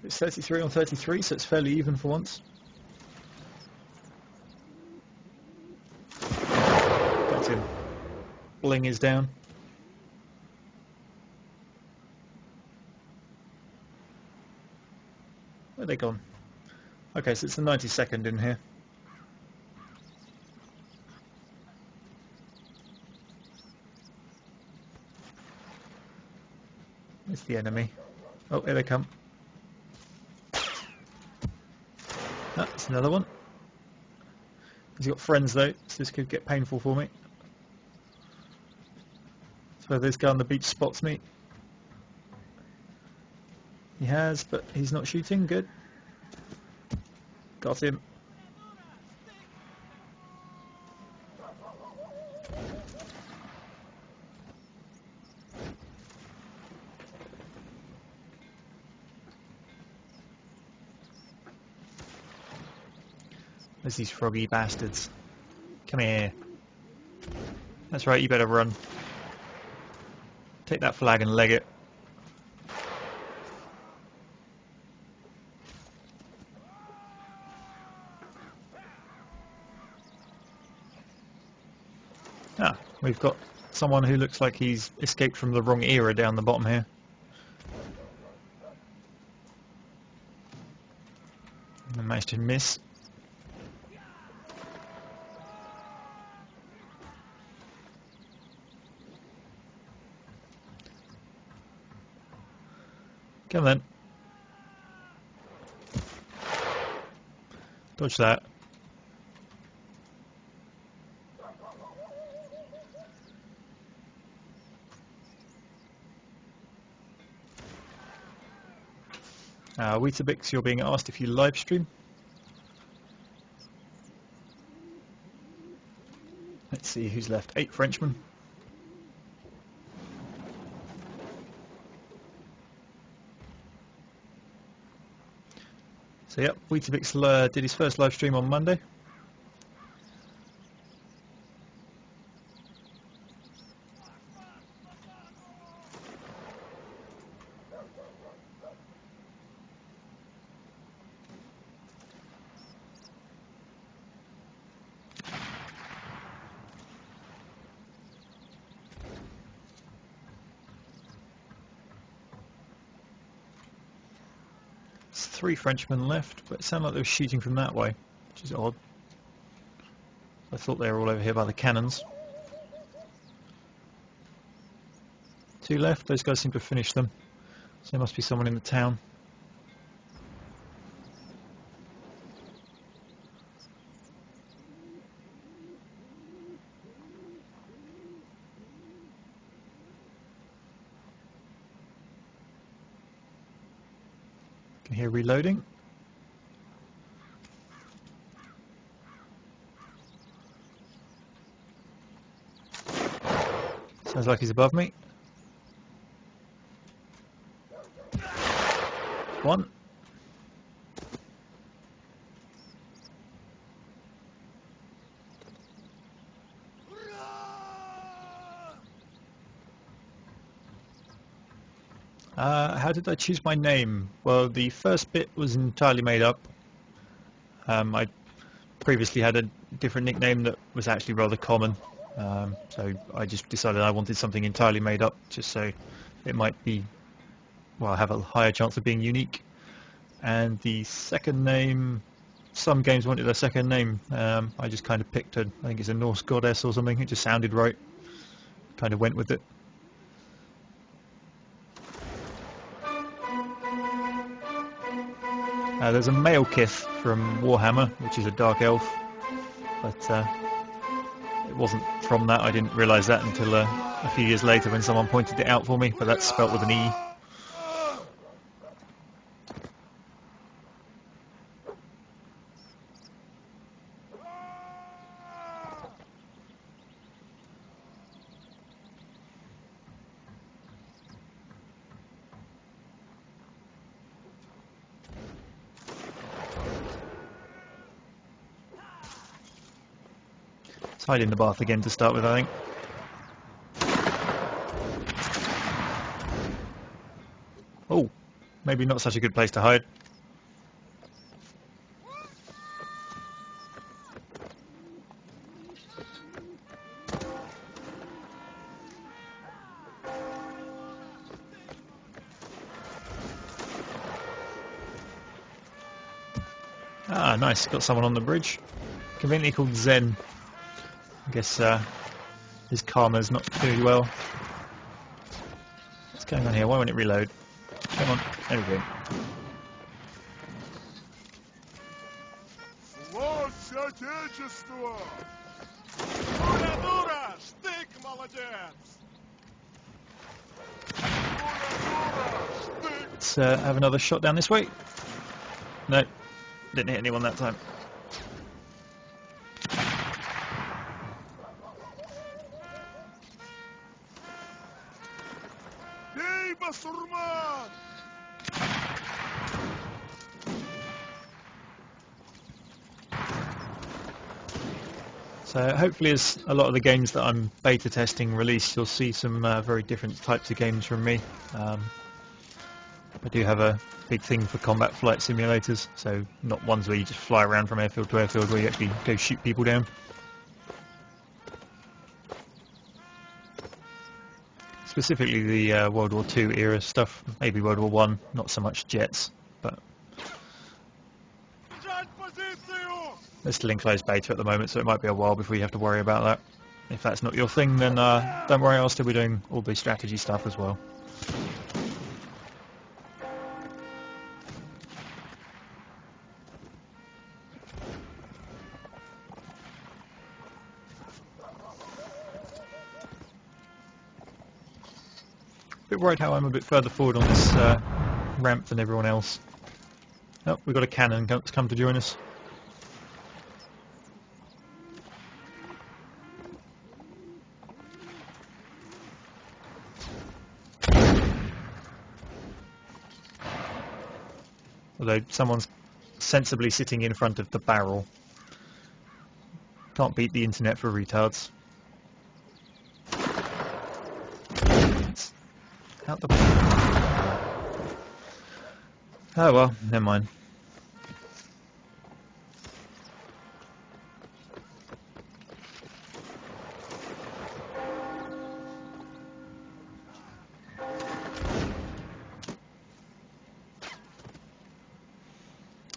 Speaker 1: It's 33 on 33, so it's fairly even for once. That's him. Bling is down. Where are they gone? Okay, so it's the 92nd in here. It's the enemy. Oh, here they come. That's another one. He's got friends though, so this could get painful for me. So this guy on the beach spots me. He has, but he's not shooting. Good. Got him. There's these froggy bastards. Come here. That's right, you better run. Take that flag and leg it. We've got someone who looks like he's escaped from the wrong era down the bottom here. And managed to miss. Come on then. Dodge that. Weetabix, you're being asked if you live stream. Let's see who's left. 8 Frenchmen. So yep, Weetabix did his first live stream on Monday. There's 3 Frenchmen left, but it sounded like they were shooting from that way, which is odd. I thought they were all over here by the cannons. 2 left, those guys seem to have finished them. So there must be someone in the town. Can hear reloading. Sounds like he's above me. 1. How did I choose my name? Well, the first bit was entirely made up. I previously had a different nickname that was actually rather common, so I just decided I wanted something entirely made up, just so it might be, well, have a higher chance of being unique. And the second name, some games wanted a second name. I just kind of picked I think it's a Norse goddess or something. It just sounded right. Kind of went with it. There's a Malakith from Warhammer, which is a dark elf, but it wasn't from that. I didn't realise that until a few years later when someone pointed it out for me, but that's spelt with an E. Let's hide in the bath again to start with, I think. Oh, maybe not such a good place to hide. Ah, nice, got someone on the bridge. Conveniently called Zen. I guess his karma's not doing well. What's going on here? Why won't it reload? Come on, there we go. Let's have another shot down this way. No, didn't hit anyone that time. So hopefully, as a lot of the games that I'm beta testing release, you'll see some very different types of games from me. I do have a big thing for combat flight simulators, so not ones where you just fly around from airfield to airfield, where you actually go shoot people down. Specifically the World War II era stuff, maybe World War One, not so much jets, but they're still in closed beta at the moment, so it might be a while before you have to worry about that. If that's not your thing, then don't worry, I'll still be doing all the strategy stuff as well. Bit worried how I'm a bit further forward on this ramp than everyone else. Oh, we've got a cannon come to join us. Although someone's sensibly sitting in front of the barrel. Can't beat the internet for retards. Out the... Oh well, never mind.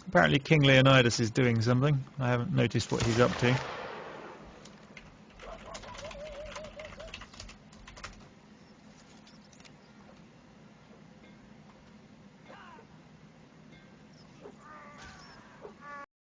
Speaker 1: Apparently King Leonidas is doing something. I haven't noticed what he's up to.